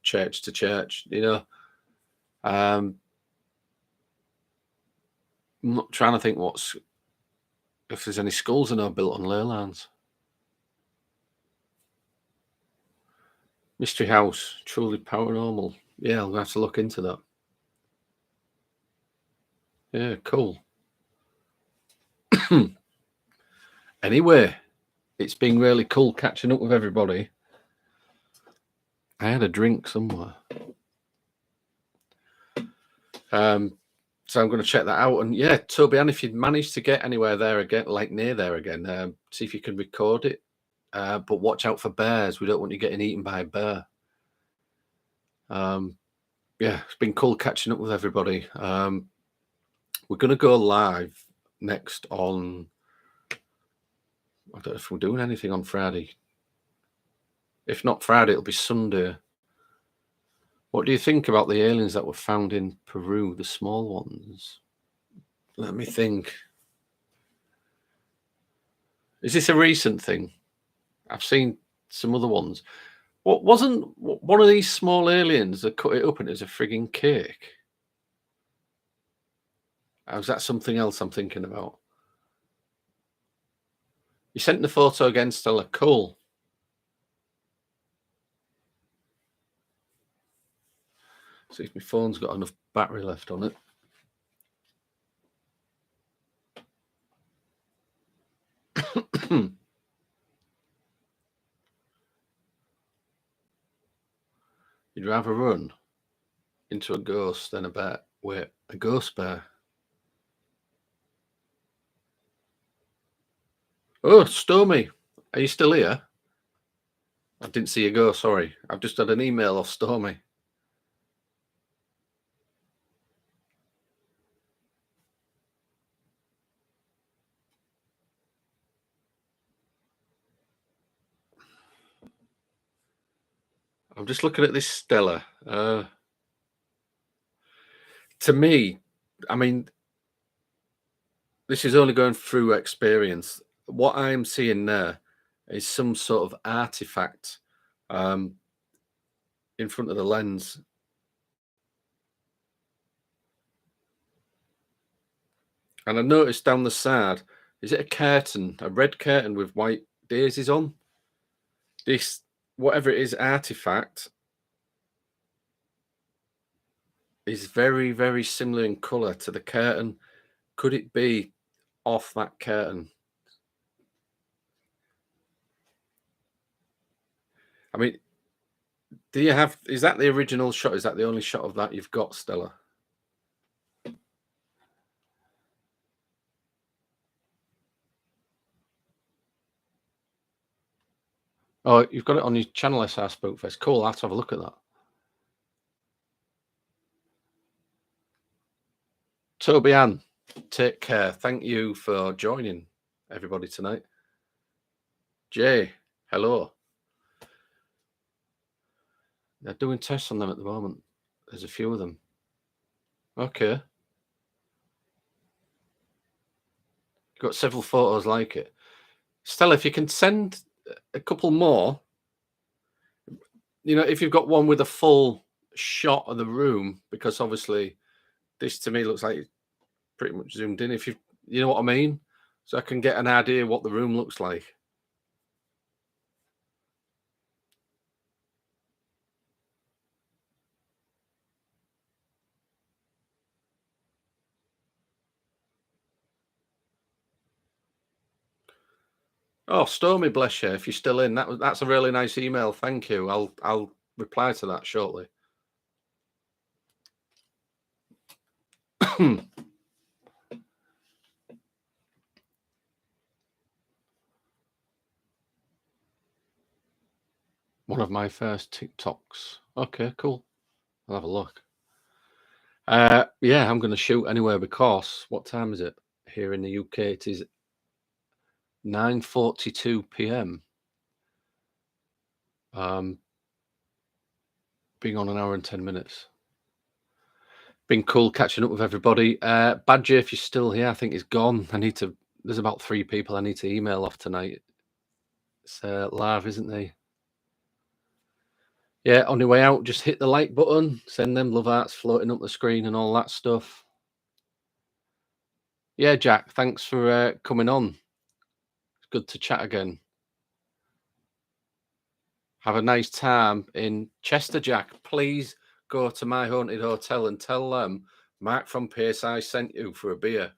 church to church, you know. I'm not trying to think if there's any schools I know built on ley lines. Mystery House, truly paranormal. Yeah, I'll have to look into that. Yeah, cool. Anyway, it's been really cool catching up with everybody. I had a drink somewhere. So I'm going to check that out. And yeah, Toby, and if you'd managed to get anywhere there again, like near there again, see if you can record it. But watch out for bears. We don't want you getting eaten by a bear. Yeah, it's been cool catching up with everybody. We're going to go live next on, I don't know if we're doing anything on Friday. If not Friday, it'll be Sunday. What do you think about the aliens that were found in Peru, the small ones? Let me think. Is this a recent thing? I've seen some other ones. What wasn't one of these small aliens that cut it up and it was a frigging cake? Or was that something else I'm thinking about? You sent the photo again, Stella. Cool. See if my phone's got enough battery left on it. You'd rather run into a ghost than a bear. Wait, a ghost bear? Oh, Stormy, are you still here? I didn't see you go, sorry. I've just had an email off Stormy. I'm just looking at this Stella. To me, I mean, this is only going through experience. What I'm seeing there is some sort of artifact in front of the lens. And I noticed down the side, is it a curtain, a red curtain with white daisies on? This, whatever it is, artifact is very, very similar in colour to the curtain. Could it be off that curtain? I mean, is that the original shot? Is that the only shot of that you've got, Stella? Oh, you've got it on your channel, SR Spookfest. Cool, I'll have to have a look at that. Toby Ann, take care. Thank you for joining everybody tonight. Jay, hello. They're doing tests on them at the moment. There's a few of them. Okay. Got several photos like it. Stella, if you can send a couple more, you know, if you've got one with a full shot of the room, because obviously this to me looks like it's pretty much zoomed in. If you know what I mean? So I can get an idea what the room looks like. Oh, Stormy, bless you. If you're still in, that's a really nice email. Thank you. I'll reply to that shortly. One of my first TikToks. Okay, cool. I'll have a look. Yeah, I'm going to shoot anyway because what time is it here in the UK? It is 9:42 p.m. Being on an hour and 10 minutes. Been cool catching up with everybody. Badger, if you're still here, I think he's gone. There's about 3 people I need to email off tonight. It's live, isn't they? Yeah, on your way out, just hit the like button, send them love hearts floating up the screen and all that stuff. Yeah, Jack, thanks for coming on. It's good to chat again. Have a nice time in Chester, Jack. Please go to my haunted hotel and tell them Mark from PSI sent you for a beer.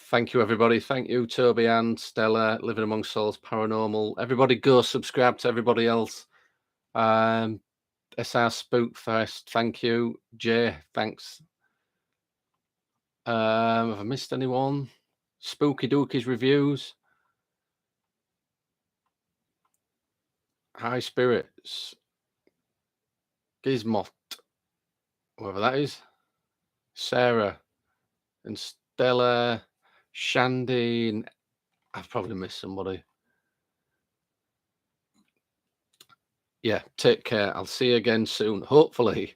Thank you, everybody. Thank you, Toby and Stella, Living Among Souls Paranormal. Everybody go subscribe to everybody else. SR Spookfest, thank you. Jay, thanks. Have I missed anyone? Spooky Dookies Reviews. High Spirits. Gizmot, whoever that is. Sarah and Stella. Shandy. And I've probably missed somebody. Yeah, take care. I'll see you again soon. Hopefully,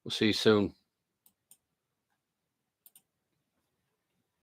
we'll see you soon.